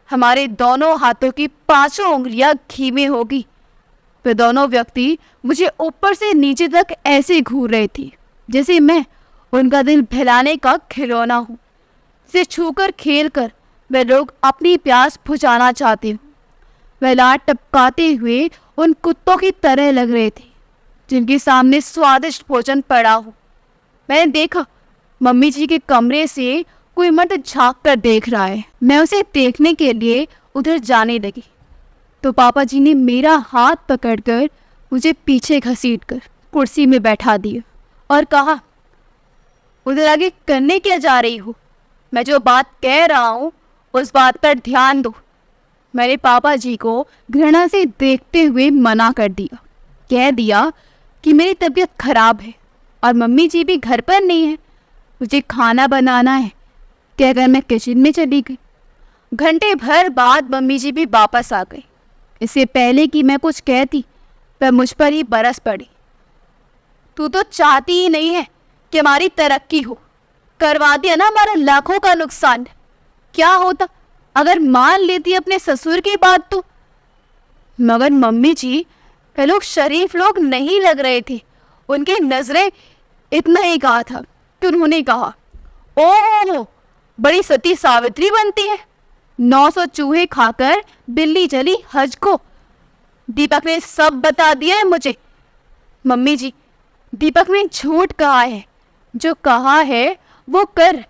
हमारे दोनों हाथों की 5 उंगलियां घी में होगी। वे दोनों व्यक्ति मुझे ऊपर से नीचे तक ऐसे घूर रहे थे जैसे मैं उनका दिल बहलाने का खिलौना हूँ। इसे छूकर खेल कर वे लोग अपनी प्यास बुझाना चाहते हो। वह लाड टपकाते हुए उन कुत्तों की तरह लग रहे थे जिनके सामने स्वादिष्ट भोजन पड़ा हो। मैंने देखा मम्मी जी के कमरे से कोई मर्द झांक कर देख रहा है। मैं उसे देखने के लिए उधर जाने लगी तो पापा जी ने मेरा हाथ पकड़कर मुझे पीछे घसीटकर कुर्सी में बैठा दिया और कहा, उधर आगे करने क्या जा रही हो? मैं जो बात कह रहा हूँ उस बात पर ध्यान दो। मैंने पापा जी को घृणा से देखते हुए मना कर दिया। कह दिया कि मेरी तबीयत खराब है और मम्मी जी भी घर पर नहीं है, मुझे खाना बनाना है, कहकर मैं किचन में चली गई। घंटे भर बाद मम्मी जी भी वापस आ गई। इससे पहले कि मैं कुछ कहती वह मुझ पर ही बरस पड़ी। तू तो चाहती ही नहीं है कि हमारी तरक्की हो, करवा दिया ना हमारा लाखों का नुकसान। क्या होता अगर मान लेती अपने ससुर की बात तो? मगर मम्मी जी, वे लोग शरीफ लोग नहीं लग रहे थे। उनकी नजरें इतना ही कहा था कि उन्होंने कहा, ओह बड़ी सती सावित्री बनती है, 900 चूहे खाकर बिल्ली चली हज को। दीपक ने सब बता दिया है मुझे। मम्मी जी, दीपक ने झूठ कहा है, जो कहा है वो कर,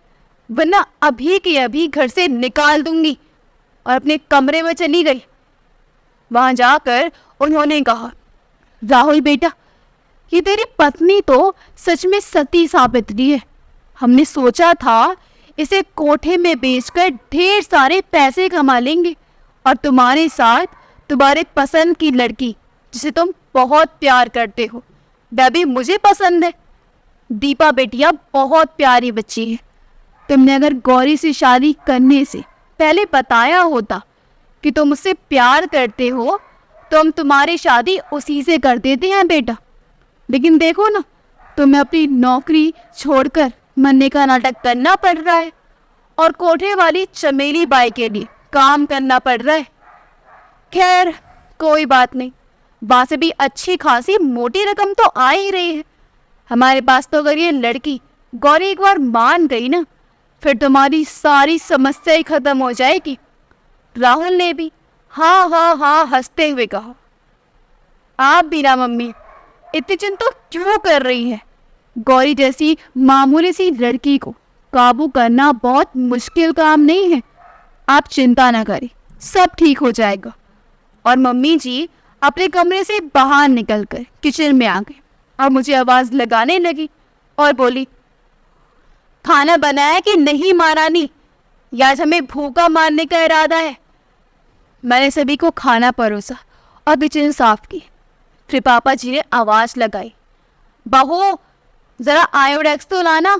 वरना अभी के अभी घर से निकाल दूंगी। और अपने कमरे में चली गई। वहां जाकर उन्होंने कहा, राहुल बेटा, ये तेरी पत्नी तो सच में सती सावित्री है। हमने सोचा था इसे कोठे में बेचकर ढेर सारे पैसे कमा लेंगे और तुम्हारे साथ तुम्हारे पसंद की लड़की जिसे तुम बहुत प्यार करते हो वह भी मुझे पसंद है। दीपा बेटिया बहुत प्यारी बच्ची है। तुमने अगर गौरी से शादी करने से पहले बताया होता कि तुम उससे प्यार करते हो तो हम तुम्हारी शादी उसी से कर देते हैं बेटा। लेकिन देखो ना, तुम्हें अपनी नौकरी छोड़कर मरने का नाटक करना पड़ रहा है और कोठे वाली चमेली बाई के लिए काम करना पड़ रहा है। खैर कोई बात नहीं, वहाँ से भी अच्छी खासी मोटी रकम तो आ ही रही है हमारे पास। तो अगर ये लड़की गौरी एक बार मान गई ना, फिर तुम्हारी सारी समस्या ही खत्म हो जाएगी। राहुल ने भी हाँ हाँ हाँ हंसते हुए कहा। आप भी ना मम्मी इतनी चिंता क्यों कर रही है? गौरी जैसी मामूली सी लड़की को काबू करना बहुत मुश्किल काम नहीं है। आप चिंता ना करें, सब ठीक हो जाएगा। और मम्मी जी अपने कमरे से बाहर निकलकर किचन में आ गई और मुझे आवाज़ लगाने लगी और बोली, खाना बनाया कि नहीं महारानी? या आज हमें भूखा मारने का इरादा है? मैंने सभी को खाना परोसा और किचन साफ की। फिर पापा जी ने आवाज़ लगाई, बहू ज़रा आयोडेक्स तो लाना,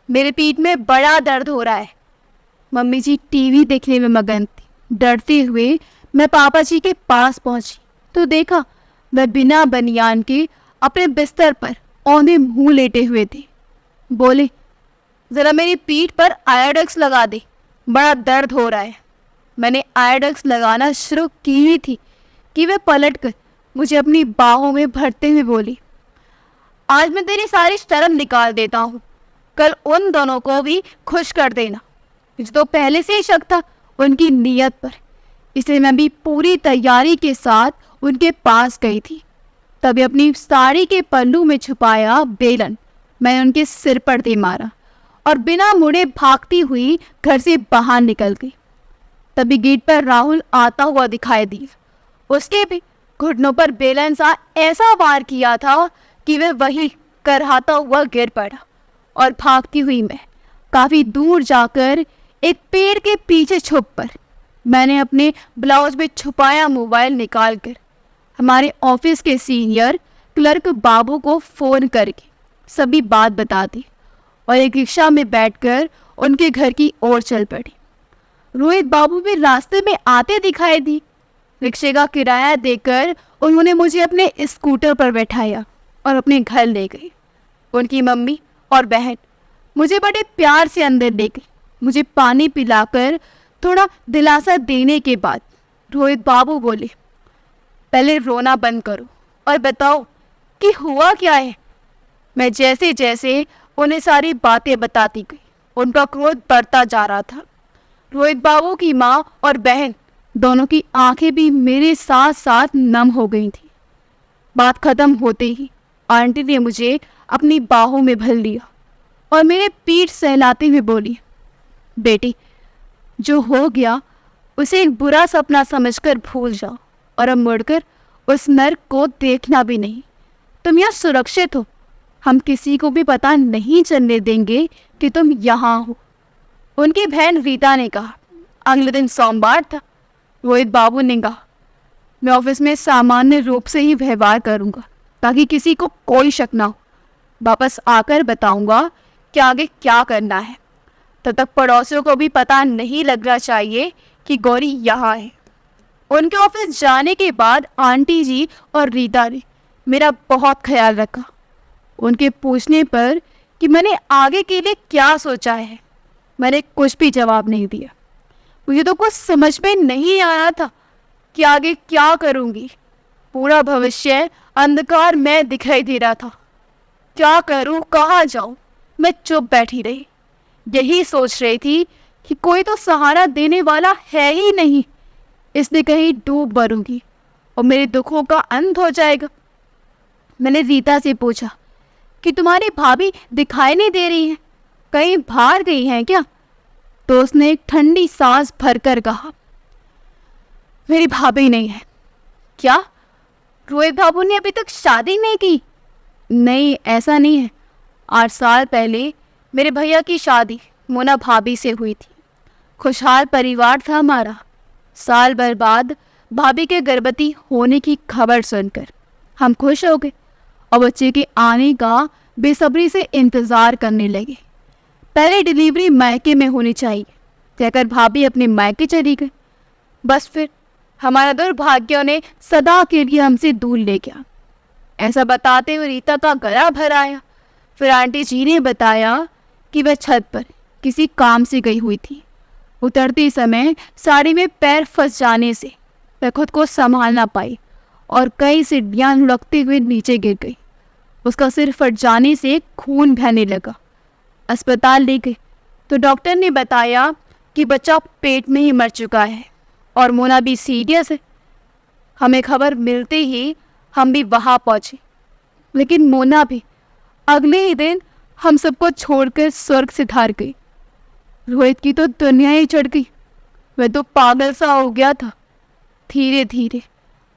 मेरे पीठ में बड़ा दर्द हो रहा है। मम्मी जी टीवी देखने में मगन थी। डरते हुए मैं पापा जी के पास पहुंची तो देखा वह बिना बनियान के अपने बिस्तर पर औंधे मुंह लेटे हुए थे। बोले, ज़रा मेरी पीठ पर आयोडेक्स लगा दे, बड़ा दर्द हो रहा है। मैंने आयोडेक्स लगाना शुरू की ही थी कि वह पलटकर मुझे अपनी बाहों में भरते हुए बोली, आज मैं तेरी सारी शर्म निकाल देता हूँ, कल उन दोनों को भी खुश कर देना। मुझे तो पहले से ही शक था उनकी नीयत पर, इसलिए मैं भी पूरी तैयारी के साथ उनके पास गई थी। तभी अपनी साड़ी के पल्लू में छुपाया बेलन मैंने उनके सिर पर दे मारा और बिना मुड़े भागती हुई घर से बाहर निकल गई। तभी गेट पर राहुल आता हुआ दिखाई दिया। उसके भी घुटनों पर बेलन सा ऐसा वार किया था कि वह वही करहाता हुआ गिर पड़ा और भागती हुई मैं काफ़ी दूर जाकर एक पेड़ के पीछे छुपकर मैंने अपने ब्लाउज में छुपाया मोबाइल निकालकर हमारे ऑफिस के सीनियर क्लर्क बाबू को फ़ोन करके सभी बात बता दी और एक रिक्शा में बैठकर उनके घर की ओर चल पड़ी। रोहित बाबू भी रास्ते में आते दिखाई दी। रिक्शे का किराया देकर उन्होंने मुझे अपने स्कूटर पर बैठाया और अपने घर ले गई। उनकी मम्मी और बहन मुझे बड़े प्यार से अंदर ले गई। मुझे पानी पिलाकर थोड़ा दिलासा देने के बाद रोहित बाबू बोले, पहले रोना बंद करो और बताओ कि हुआ क्या है। मैं जैसे जैसे उन्हें सारी बातें बताती गई, उनका क्रोध बढ़ता जा रहा था। रोहित बाबू की माँ और बहन दोनों की आंखें भी मेरे साथ साथ नम हो गई थी। बात खत्म होते ही आंटी ने मुझे अपनी बाहों में भर लिया और मेरे पीठ सहलाते हुए बोली, बेटी जो हो गया उसे एक बुरा सपना समझकर भूल जाओ और अब मुड़कर उस नर्क को देखना भी नहीं। तुम यहाँ सुरक्षित हो, हम किसी को भी पता नहीं चलने देंगे कि तुम यहाँ हो। उनकी बहन रीता ने कहा। अगले दिन सोमवार था। रोहित बाबू ने कहा, मैं ऑफिस में सामान्य रूप से ही व्यवहार करूँगा ताकि किसी को कोई शक ना हो। वापस आकर बताऊँगा कि आगे क्या करना है। तब तक पड़ोसियों को भी पता नहीं लगना चाहिए कि गौरी यहाँ है। उनके ऑफिस जाने के बाद आंटी जी और रीता ने मेरा बहुत ख्याल रखा। उनके पूछने पर कि मैंने आगे के लिए क्या सोचा है, मैंने कुछ भी जवाब नहीं दिया। मुझे तो कुछ समझ में नहीं आ रहा था कि आगे क्या करूँगी। पूरा भविष्य अंधकार में दिखाई दे रहा था। क्या करूँ, कहाँ जाऊँ? मैं चुप बैठी रही। यही सोच रही थी कि कोई तो सहारा देने वाला है ही नहीं, इसलिए कहीं डूब मरूंगी और मेरे दुखों का अंत हो जाएगा। मैंने रीता से पूछा कि तुम्हारी भाभी दिखाई नहीं दे रही है, कहीं बाहर गई हैं क्या? तो उसने एक ठंडी सांस भरकर कहा, मेरी भाभी नहीं है। क्या रोहित बाबू ने अभी तक शादी नहीं की? नहीं, ऐसा नहीं है। 8 साल पहले मेरे भैया की शादी मोना भाभी से हुई थी। खुशहाल परिवार था हमारा। साल भर बाद भाभी के गर्भवती होने की खबर सुनकर हम खुश हो गए और बच्चे के आने का बेसब्री से इंतज़ार करने लगे। पहले डिलीवरी मायके में होनी चाहिए कहकर भाभी अपने मायके चली गई। बस फिर हमारा दुर्भाग्य ने सदा के लिए हमसे दूर ले गया। ऐसा बताते हुए रीता का गला भर आया। फिर आंटी जी ने बताया कि वह छत पर किसी काम से गई हुई थी। उतरते समय साड़ी में पैर फंस जाने से वह खुद को संभाल ना पाई और कई सीढ़ियाँ लुढ़कते हुए नीचे गिर गई। उसका सिर फट जाने से खून बहने लगा। अस्पताल ले गए तो डॉक्टर ने बताया कि बच्चा पेट में ही मर चुका है और मोना भी सीरियस है। हमें खबर मिलते ही हम भी वहाँ पहुँचे, लेकिन मोना भी अगले ही दिन हम सबको छोड़कर स्वर्ग से धार गई। रोहित की तो दुनिया ही चढ़ गई। वह तो पागल सा हो गया था। धीरे धीरे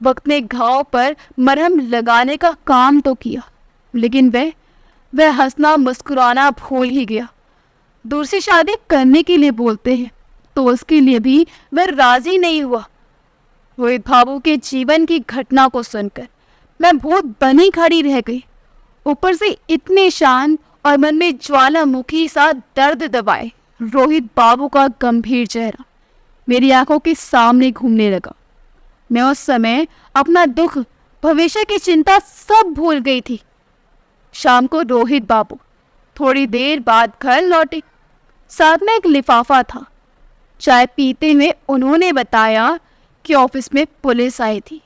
वक्त ने घाव पर मरहम लगाने का काम तो किया, लेकिन वह हंसना मुस्कुराना भूल ही गया। दूर से शादी करने के लिए बोलते हैं तो उसके लिए भी वह राजी नहीं हुआ। रोहित बाबू के जीवन की घटना को सुनकर मैं बहुत बनी खड़ी रह गई। ऊपर से इतने शांत और मन में ज्वालामुखी सा दर्द दबाए रोहित बाबू का गंभीर चेहरा मेरी आंखों के सामने घूमने लगा। मैं उस समय अपना दुख, भविष्य की चिंता सब भूल गई थी। शाम को रोहित बाबू थोड़ी देर बाद घर लौटे। साथ में एक लिफाफा था। चाय पीते हुए उन्होंने बताया कि ऑफिस में पुलिस आई थी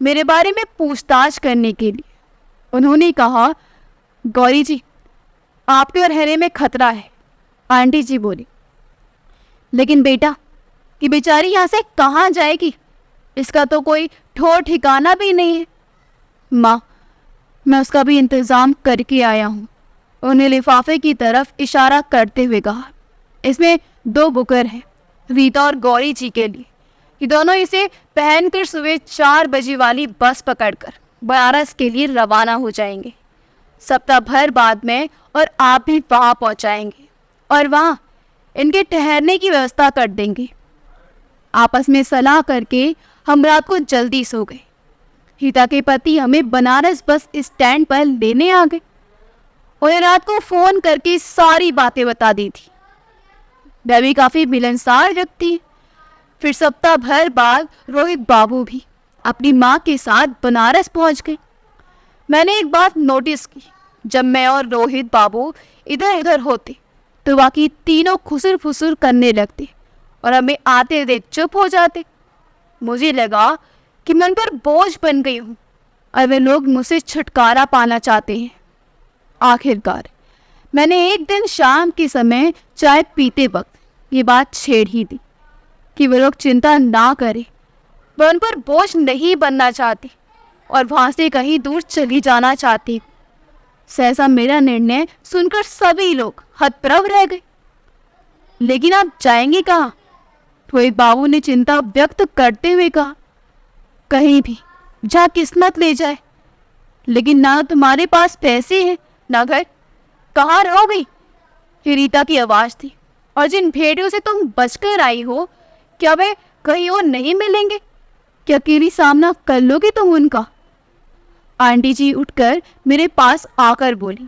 मेरे बारे में पूछताछ करने के लिए। उन्होंने कहा, गौरी जी, आपके रहने में खतरा है। आंटी जी बोली, लेकिन बेटा, कि बेचारी यहाँ से कहाँ जाएगी? इसका तो कोई ठौर ठिकाना भी नहीं है। माँ, मैं उसका भी इंतज़ाम करके आया हूँ। उन्हें लिफाफे की तरफ इशारा करते हुए कहा, इसमें 2 बुकर हैं रीता और गौरी जी के लिए। कि दोनों इसे पहनकर सुबह 4 बजे वाली बस पकड़कर बनारस के लिए रवाना हो जाएंगे। सप्ताह भर बाद में और आप भी वहाँ पहुँचाएंगे और वहाँ इनके ठहरने की व्यवस्था कर देंगे। आपस में सलाह करके हम रात को जल्दी सो गए। रीता के पति हमें बनारस बस स्टैंड पर लेने आ गए। उन्हें रात को फ़ोन करके सारी बातें बता दी थी। वह भी काफ़ी मिलनसार व्यक्ति। फिर सप्ताह भर बाद रोहित बाबू भी अपनी माँ के साथ बनारस पहुँच गए। मैंने एक बात नोटिस की, जब मैं और रोहित बाबू इधर उधर होते तो बाकी तीनों खुसर फुसर करने लगते और हमें आते देख चुप हो जाते। मुझे लगा कि मैं उन पर बोझ बन गई हूँ और वे लोग मुझसे छुटकारा पाना चाहते हैं। आखिरकार मैंने एक दिन शाम के समय चाय पीते वक्त ये बात छेड़ ही दी कि वे लोग चिंता ना करें, मैं उन पर बोझ नहीं बनना चाहती और वहाँ से कहीं दूर चली जाना चाहती। सहसा मेरा निर्णय सुनकर सभी लोग हतप्रभ रह गए। लेकिन आप जाएंगे कहाँ? रोहित बाबू ने चिंता व्यक्त करते हुए कहा, कहीं भी जहाँ किस्मत ले जाए। लेकिन ना तुम्हारे पास पैसे हैं ना घर, कहाँ रहोगी? ये रीता की आवाज़ थी। और जिन भेड़ियों से तुम बचकर आई हो, क्या वे कहीं और नहीं मिलेंगे? क्या अकेली सामना कर लोगे तुम उनका? आंटी जी उठकर मेरे पास आकर बोली।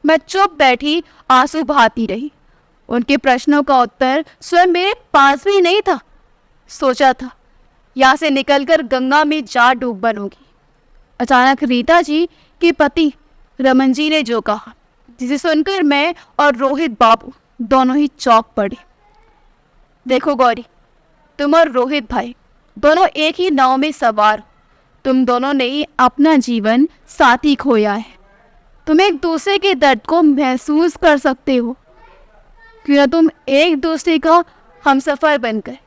मैं चुप बैठी आंसू बहाती रही। उनके प्रश्नों का उत्तर स्वयं मेरे पास भी नहीं था। सोचा था यहाँ से निकलकर गंगा में जा डूब बनूंगी। अचानक रीता जी के पति रमन जी ने जो कहा, जिसे सुनकर मैं और रोहित बाबू दोनों ही चौंक पड़े। देखो गौरी, तुम और रोहित भाई दोनों एक ही नाव में सवार हो। तुम दोनों ने ही अपना जीवन साथी खोया है। तुम एक दूसरे के दर्द को महसूस कर सकते हो। क्यों ना तुम एक दूसरे का हमसफर बनकर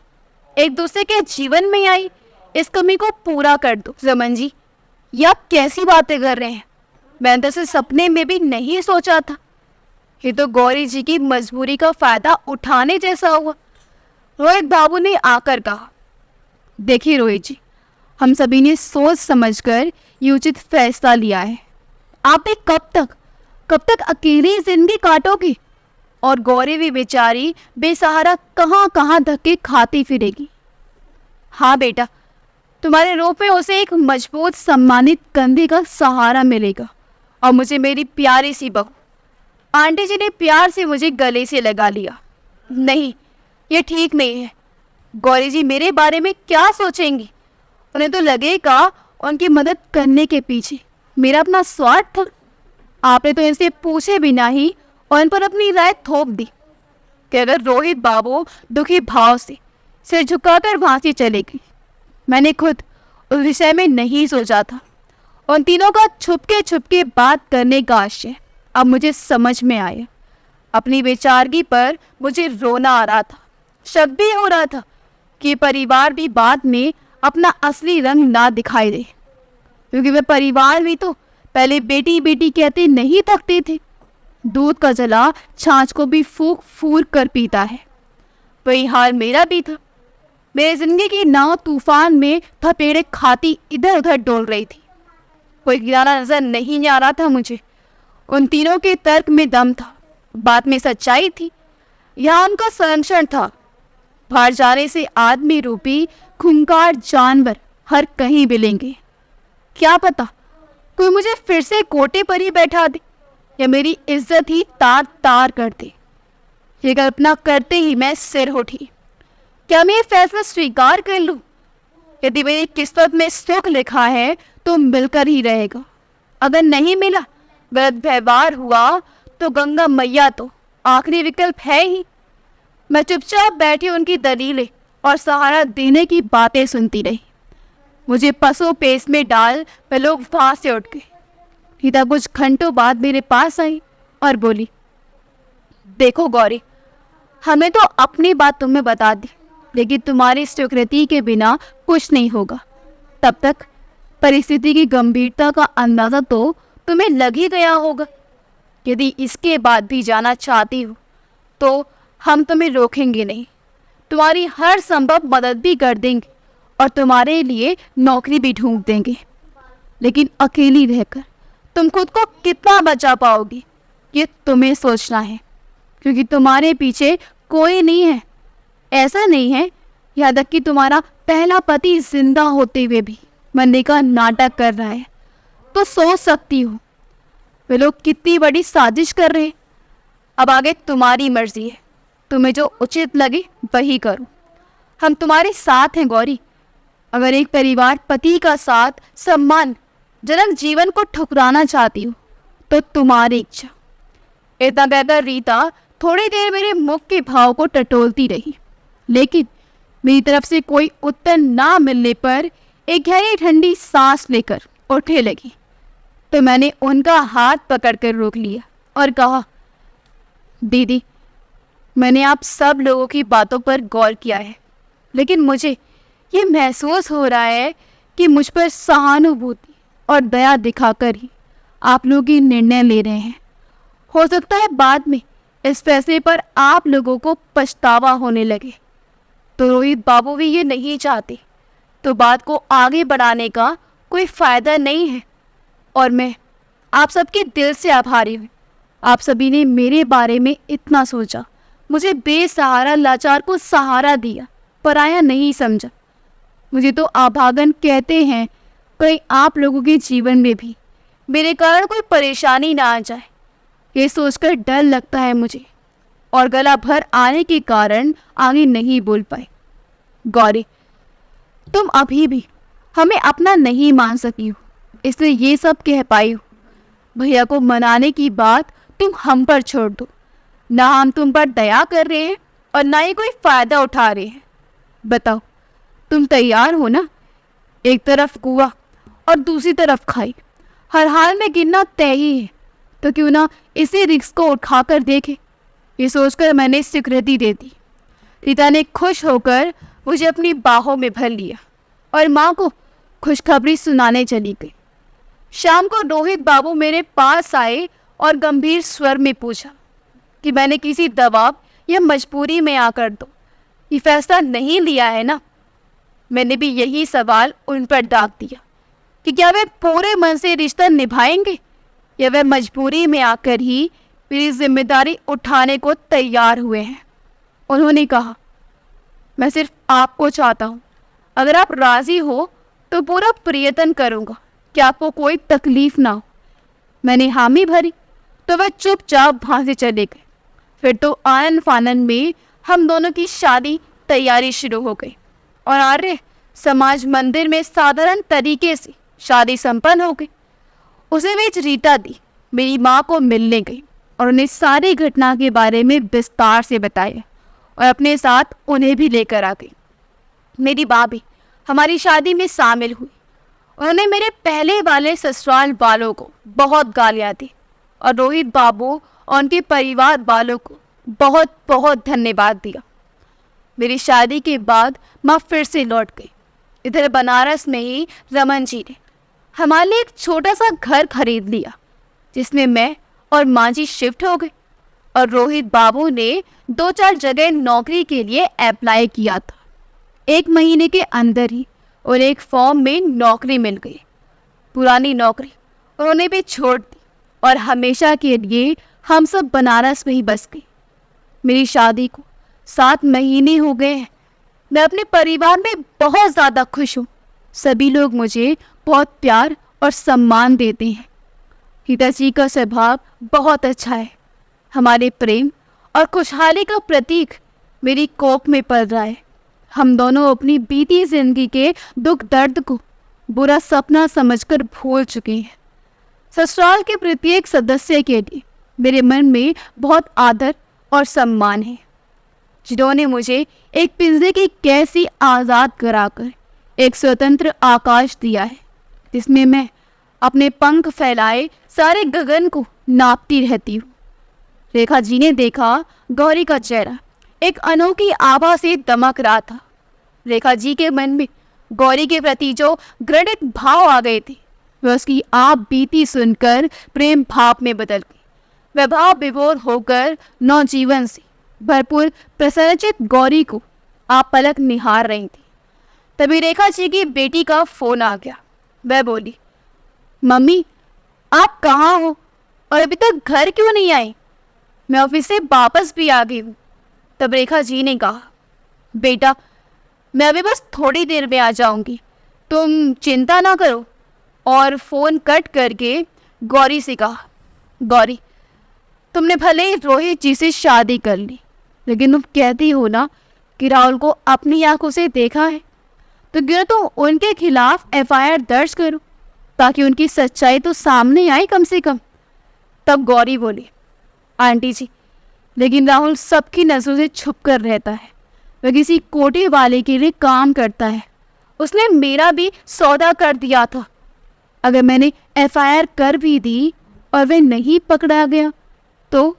एक दूसरे के जीवन में आई इस कमी को पूरा कर दो। रमन जी, ये आप कैसी बातें कर रहे हैं? मैंने तो इसे सपने में भी नहीं सोचा था। ये तो गौरी जी की मजबूरी का फायदा उठाने जैसा हुआ। रोहित बाबू ने आकर कहा, देखिए रोहित जी, हम सभी ने सोच समझकर ये उचित फैसला लिया है। आप भी कब तक अकेली जिंदगी काटोगे? और गौरी भी बेचारी बेसहारा कहाँ कहाँ धक्के खाती फिरेगी। हाँ बेटा, तुम्हारे रूप में उसे एक मजबूत सम्मानित कंधे का सहारा मिलेगा और मुझे मेरी प्यारी सी बहू। आंटी जी ने प्यार से मुझे गले से लगा लिया। नहीं, ये ठीक नहीं है। गौरी जी मेरे बारे में क्या सोचेंगी? उन्हें तो लगेगा उनकी मदद करने के पीछे मेरा अपना स्वार्थ था। आपने तो इनसे पूछे बिना ही और इन पर अपनी राय थोप दी कि अगर रोहित बाबू दुखी भाव से सिर झुकाकर वहां से चले गए। मैंने खुद उस विषय में नहीं सोचा था। उन तीनों का छुपके छुपके बात करने का आशय अब मुझे समझ में आया। अपनी बेचारगी पर मुझे रोना आ रहा था, शक भी हो रहा था कि परिवार भी बाद में अपना असली रंग ना दिखाई दे, क्योंकि वे परिवार भी तो पहले बेटी बेटी कहते नहीं थकते थे। दूध का जला छाछ को भी फूंक फूर कर पीता है। वही हाल मेरा भी था। मेरी जिंदगी की नाव तूफान में थपेड़े खाती इधर उधर डोल रही थी। कोई किनारा नजर नहीं आ रहा था मुझे। उन तीनों के तर्क में दम था, बात में सच्चाई थी। यहाँ उनका संरक्षण था। बाहर जाने से आदमी रूपी खूंखार जानवर हर कहीं मिलेंगे। क्या पता कोई मुझे फिर से कोटे पर ही बैठा दे या मेरी इज्जत ही तार तार कर दे। ये कल्पना करते ही मैं सिर उठी। क्या मैं ये फैसला स्वीकार कर लूं? यदि मेरी किस्मत में सुख लिखा है तो मिलकर ही रहेगा। अगर नहीं मिला, गलत व्यवहार हुआ, तो गंगा मैया तो आखिरी विकल्प है ही। मैं चुपचाप बैठी उनकी दलीलें और सहारा देने की बातें सुनती रही। मुझे पसो पेस में डाल वे लोग वहां से उठ गए। रीता कुछ घंटों बाद मेरे पास आई और बोली, देखो गौरी, हमें तो अपनी बात तुम्हें बता दी, लेकिन तुम्हारी स्वीकृति के बिना कुछ नहीं होगा। तब तक परिस्थिति की गंभीरता का अंदाजा तो तुम्हें लग ही गया होगा। यदि इसके बाद भी जाना चाहती हो तो हम तुम्हें रोकेंगे नहीं। तुम्हारी हर संभव मदद भी कर देंगे और तुम्हारे लिए नौकरी भी ढूंढ देंगे। लेकिन अकेली रहकर तुम खुद को कितना बचा पाओगी, ये तुम्हें सोचना है, क्योंकि तुम्हारे पीछे कोई नहीं है। ऐसा नहीं है यहाँ तक कि तुम्हारा पहला पति जिंदा होते हुए भी मरने का नाटक कर रहा है। तो सोच सकती हो वे लोग कितनी बड़ी साजिश कर रहे हैं। अब आगे तुम्हारी मर्जी है, तुम्हें जो उचित लगे वही करो। हम तुम्हारे साथ हैं गौरी। अगर एक परिवार पति का साथ सम्मान जनक जीवन को ठुकराना चाहती हो तो तुम्हारी इच्छा। इतना कहकर रीता थोड़ी देर मेरे मुख के भाव को टटोलती रही, लेकिन मेरी तरफ से कोई उत्तर ना मिलने पर एक गहरी ठंडी सांस लेकर उठने लगी। तो मैंने उनका हाथ पकड़कर रोक लिया और कहा, दीदी, मैंने आप सब लोगों की बातों पर गौर किया है, लेकिन मुझे ये महसूस हो रहा है कि मुझ पर सहानुभूति और दया दिखाकर ही आप लोग ये निर्णय ले रहे हैं। हो सकता है बाद में इस फैसले पर आप लोगों को पछतावा होने लगे। तो रोहित बाबू भी ये नहीं चाहते, तो बात को आगे बढ़ाने का कोई फायदा नहीं है। और मैं आप सबके दिल से आभारी हूँ। आप सभी ने मेरे बारे में इतना सोचा, मुझे बेसहारा लाचार को सहारा दिया, पराया नहीं समझा। मुझे तो अभागन कहते हैं, कहीं आप लोगों के जीवन में भी मेरे कारण कोई परेशानी ना आ जाए, ये सोचकर डर लगता है मुझे। और गला भर आने के कारण आगे नहीं बोल पाए। गौरी, तुम अभी भी हमें अपना नहीं मान सकी हो, इसलिए ये सब कह पाई हो। भैया को मनाने की बात तुम हम पर छोड़ दो। ना हम तुम पर दया कर रहे हैं और ना ही कोई फायदा उठा रहे हैं। बताओ, तुम तैयार हो ना? एक तरफ कुआ और दूसरी तरफ खाई, हर हाल में गिरना तय ही है। तो क्यों ना इसी रिस्क को उठाकर देखे। ये सोचकर मैंने स्वीकृति दे दी। रीता ने खुश होकर मुझे अपनी बाहों में भर लिया और माँ को खुशखबरी सुनाने चली गई। शाम को रोहित बाबू मेरे पास आए और गंभीर स्वर में पूछा कि मैंने किसी दबाव या मजबूरी में आकर तो ये फैसला नहीं लिया है ना। मैंने भी यही सवाल उन पर दाग दिया कि क्या वे पूरे मन से रिश्ता निभाएंगे या वे मजबूरी में आकर ही मेरी जिम्मेदारी उठाने को तैयार हुए हैं। उन्होंने कहा, मैं सिर्फ आपको चाहता हूँ, अगर आप राज़ी हो तो पूरा प्रयत्न करूँगा कि आपको कोई तकलीफ़ ना हो। मैंने हामी भरी तो वह चुपचाप वहाँ से चले गए। फिर तो आनन फानन में हम दोनों की शादी तैयारी शुरू हो गई और आर्य समाज मंदिर में साधारण तरीके से शादी संपन्न हो गई। उसी बीच रीता दी मेरी माँ को मिलने गई और उन्हें सारी घटना के बारे में विस्तार से बताया और अपने साथ उन्हें भी लेकर आ गई। मेरी माँ भी हमारी शादी में शामिल हुई। उन्होंने मेरे पहले वाले ससुराल वालों को बहुत गालियाँ दी और रोहित बाबू और उनके परिवार वालों को बहुत बहुत धन्यवाद दिया। मेरी शादी के बाद माँ फिर से लौट गई। इधर बनारस में ही रमन जी ने हमारे लिए एक छोटा सा घर खरीद लिया, जिसमें मैं और माँ जी शिफ्ट हो गए। और रोहित बाबू ने 2-4 जगह नौकरी के लिए अप्लाई किया था। 1 महीने के अंदर ही और एक फॉर्म में नौकरी मिल गई। पुरानी नौकरी उन्होंने भी छोड़ दी और हमेशा के लिए हम सब बनारस में ही बस गए। मेरी शादी को 7 महीने हो गए हैं। मैं अपने परिवार में बहुत ज़्यादा खुश हूँ। सभी लोग मुझे बहुत प्यार और सम्मान देते हैं। रीता जी का स्वभाव बहुत अच्छा है। हमारे प्रेम और खुशहाली का प्रतीक मेरी कोख में पल रहा है। हम दोनों अपनी बीती जिंदगी के दुख दर्द को बुरा सपना समझकर भूल चुके हैं। ससुराल के प्रत्येक सदस्य के लिए मेरे मन में बहुत आदर और सम्मान है, जिन्होंने मुझे एक पिंजरे की कैसी आज़ाद कराकर एक स्वतंत्र आकाश दिया है, जिसमें मैं अपने पंख फैलाए सारे गगन को नापती रहती हूँ। रेखा जी ने देखा गौरी का चेहरा एक अनोखी आभा से दमक रहा था। रेखा जी के मन में गौरी के प्रति जो घृणित भाव आ गए थे, वह उसकी आप बीती सुनकर प्रेम भाव में बदल गई। वह भाव विभोर होकर नवजीवन से भरपूर प्रसन्नचित गौरी को आप पलक निहार रही थी। तभी रेखा जी की बेटी का फोन आ गया। वह बोली, मम्मी आप कहाँ हो और अभी तक घर क्यों नहीं आई? मैं ऑफिस से वापस भी आ गई हूँ। तब रेखा जी ने कहा, बेटा मैं अभी बस थोड़ी देर में आ जाऊँगी, तुम चिंता ना करो। और फ़ोन कट करके गौरी से कहा, गौरी तुमने भले ही रोहित जी से शादी कर ली, लेकिन तुम कहती हो ना कि राहुल को अपनी आंखों से देखा है, तो क्यों तुम उनके खिलाफ FIR दर्ज करो, ताकि उनकी सच्चाई तो सामने आए कम से कम। तब गौरी बोली, आंटी जी लेकिन राहुल सबकी नज़रों से छुप कर रहता है। वह किसी कोटे वाले के लिए काम करता है। उसने मेरा भी सौदा कर दिया था। अगर मैंने FIR कर भी दी और वह नहीं पकड़ा गया तो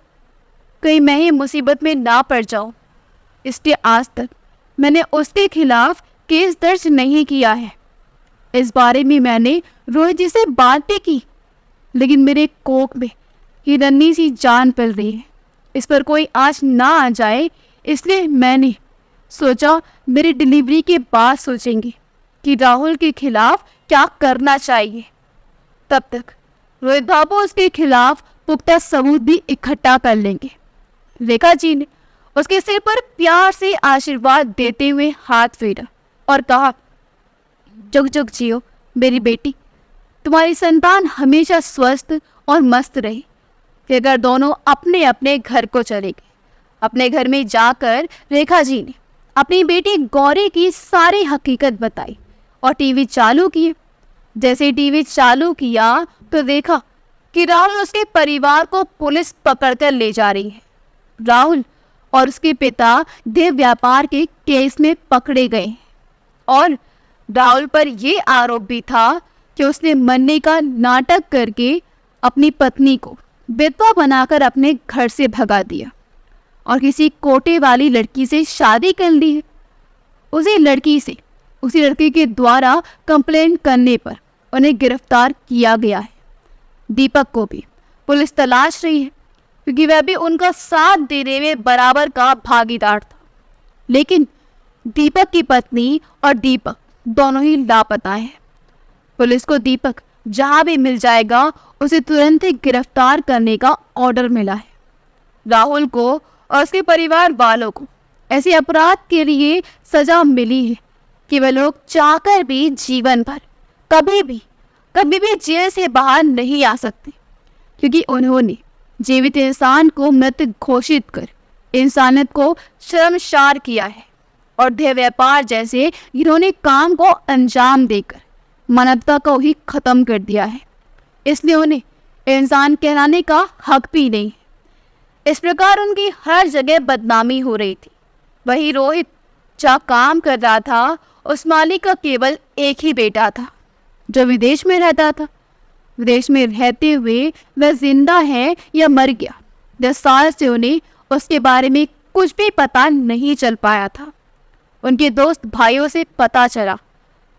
कहीं मैं ही मुसीबत में ना पड़ जाऊं। इसलिए आज तक मैंने उसके खिलाफ केस दर्ज नहीं किया है। इस बारे में मैंने रोहित जी से बात भी की, लेकिन मेरे कोख में ये नन्ही सी जान पल रही है। इस पर कोई आज ना आ जाए, इसलिए मैंने सोचा मेरी डिलीवरी के बाद सोचेंगे कि राहुल के खिलाफ क्या करना चाहिए। तब तक रोहित बाबू उसके खिलाफ पुख्ता सबूत भी इकट्ठा कर लेंगे। रेखा जी ने उसके सिर पर प्यार से आशीर्वाद देते हुए हाथ फेरा और कहा, जुग जुग जियो मेरी बेटी, तुम्हारी संतान हमेशा स्वस्थ और मस्त रहे। फिर दोनों अपने अपने घर को चले गए। अपने घर में जाकर रेखा जी ने अपनी बेटी गौरी की सारी हकीकत बताई और टीवी चालू किए। जैसे टीवी चालू किया तो देखा कि राहुल उसके परिवार को पुलिस पकड़कर ले जा रही है। राहुल और उसके पिता देह व्यापार के केस में पकड़े गए और राहुल पर यह आरोप भी था कि उसने मरने का नाटक करके अपनी पत्नी को विधवा बनाकर अपने घर से भगा दिया और किसी कोटे वाली लड़की से शादी कर ली है। उसी लड़की के द्वारा कंप्लेंट करने पर उन्हें गिरफ्तार किया गया है। दीपक को भी पुलिस तलाश रही है, क्योंकि वह भी उनका साथ देने में बराबर का भागीदार था। लेकिन दीपक की पत्नी और दीपक दोनों ही लापता हैं। पुलिस को दीपक जहां भी मिल जाएगा उसे तुरंत ही गिरफ्तार करने का ऑर्डर मिला है। राहुल को और उसके परिवार वालों को ऐसे अपराध के लिए सजा मिली है कि वे लोग चाहकर भी जीवन भर कभी भी जेल से बाहर नहीं आ सकते, क्योंकि उन्होंने जीवित इंसान को मृत घोषित कर इंसानियत को शर्मसार किया है और देह व्यापार जैसे इन्होंने काम को अंजाम देकर मानवता को ही खत्म कर दिया है। इसलिए उन्हें इंसान कहलाने का हक भी नहीं है। इस प्रकार उनकी हर जगह बदनामी हो रही थी। वही रोहित जहाँ काम कर रहा था, उस मालिक का केवल एक ही बेटा था जो विदेश में रहता था। विदेश में रहते हुए वह जिंदा है या मर गया, 10 साल से उन्हें उसके बारे में कुछ भी पता नहीं चल पाया था। उनके दोस्त भाइयों से पता चला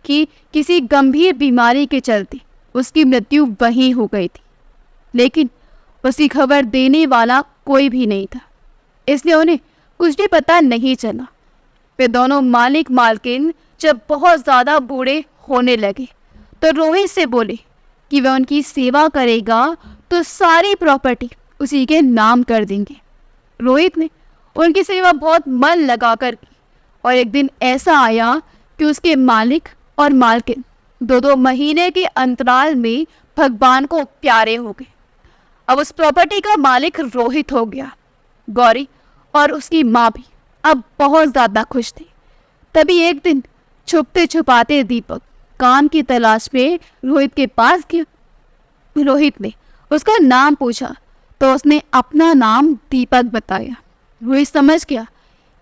कि किसी गंभीर बीमारी के चलते उसकी मृत्यु वहीं हो गई थी, लेकिन उसकी खबर देने वाला कोई भी नहीं था, इसलिए उन्हें कुछ भी पता नहीं चला। वे दोनों मालिक मालकिन जब बहुत ज़्यादा बूढ़े होने लगे तो रोहित से बोले कि वह उनकी सेवा करेगा तो सारी प्रॉपर्टी उसी के नाम कर देंगे। रोहित ने उनकी सेवा बहुत मन लगाकर की और एक दिन ऐसा आया कि उसके मालिक और मालकिन 2-2 महीने के अंतराल में भगवान को प्यारे हो गए। अब उस प्रॉपर्टी का मालिक रोहित हो गया। गौरी और उसकी माँ भी अब बहुत ज़्यादा खुश थी। तभी एक दिन छुपते छुपाते दीपक काम की तलाश में रोहित के पास गया। रोहित ने उसका नाम पूछा तो उसने अपना नाम दीपक बताया। रोहित समझ गया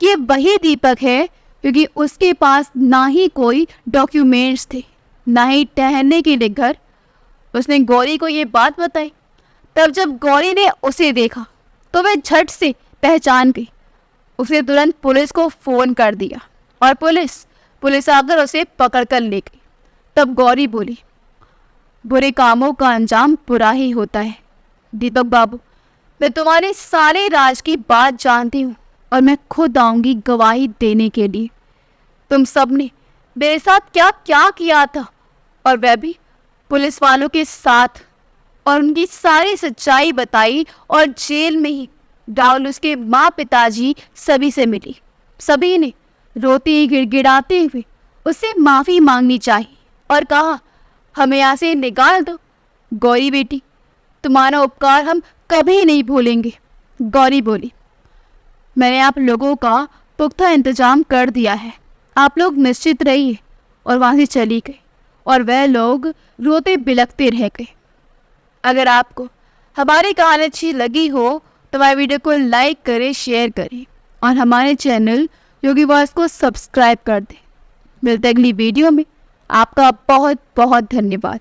कि ये वही दीपक है, क्योंकि उसके पास ना ही कोई डॉक्यूमेंट्स थे, ना ही ठहरने के लिए घर। उसने गौरी को ये बात बताई। तब जब गौरी ने उसे देखा तो वह झट से पहचान गई। उसने तुरंत पुलिस को फ़ोन कर दिया और पुलिस आकर उसे पकड़ कर ले गई। तब गौरी बोली, बुरे कामों का अंजाम बुरा ही होता है। दीपक बाबू, मैं तुम्हारे सारे राज की बात जानती हूँ और मैं खुद आऊँगी गवाही देने के लिए। तुम सब ने मेरे साथ क्या क्या किया था, और वह भी पुलिस वालों के साथ, और उनकी सारी सच्चाई बताई। और जेल में ही राहुल, उसके माँ पिताजी सभी से मिली। सभी ने रोते गिड़गिड़ाते हुए उससे माफ़ी मांगनी चाहिए और कहा, हमें यहाँ से निकाल दो। गौरी बेटी, तुम्हारा उपकार हम कभी नहीं भूलेंगे। गौरी बोली, मैंने आप लोगों का पुख्ता इंतजाम कर दिया है, आप लोग निश्चित रहिए। और वहाँ से चली गई और वह लोग रोते बिलखते रह गए। अगर आपको हमारी कहानी अच्छी लगी हो तो हमारे वीडियो को लाइक करें, शेयर करें और हमारे चैनल योगी वॉइस को सब्सक्राइब कर दें। मिलते अगली वीडियो में। आपका बहुत बहुत धन्यवाद।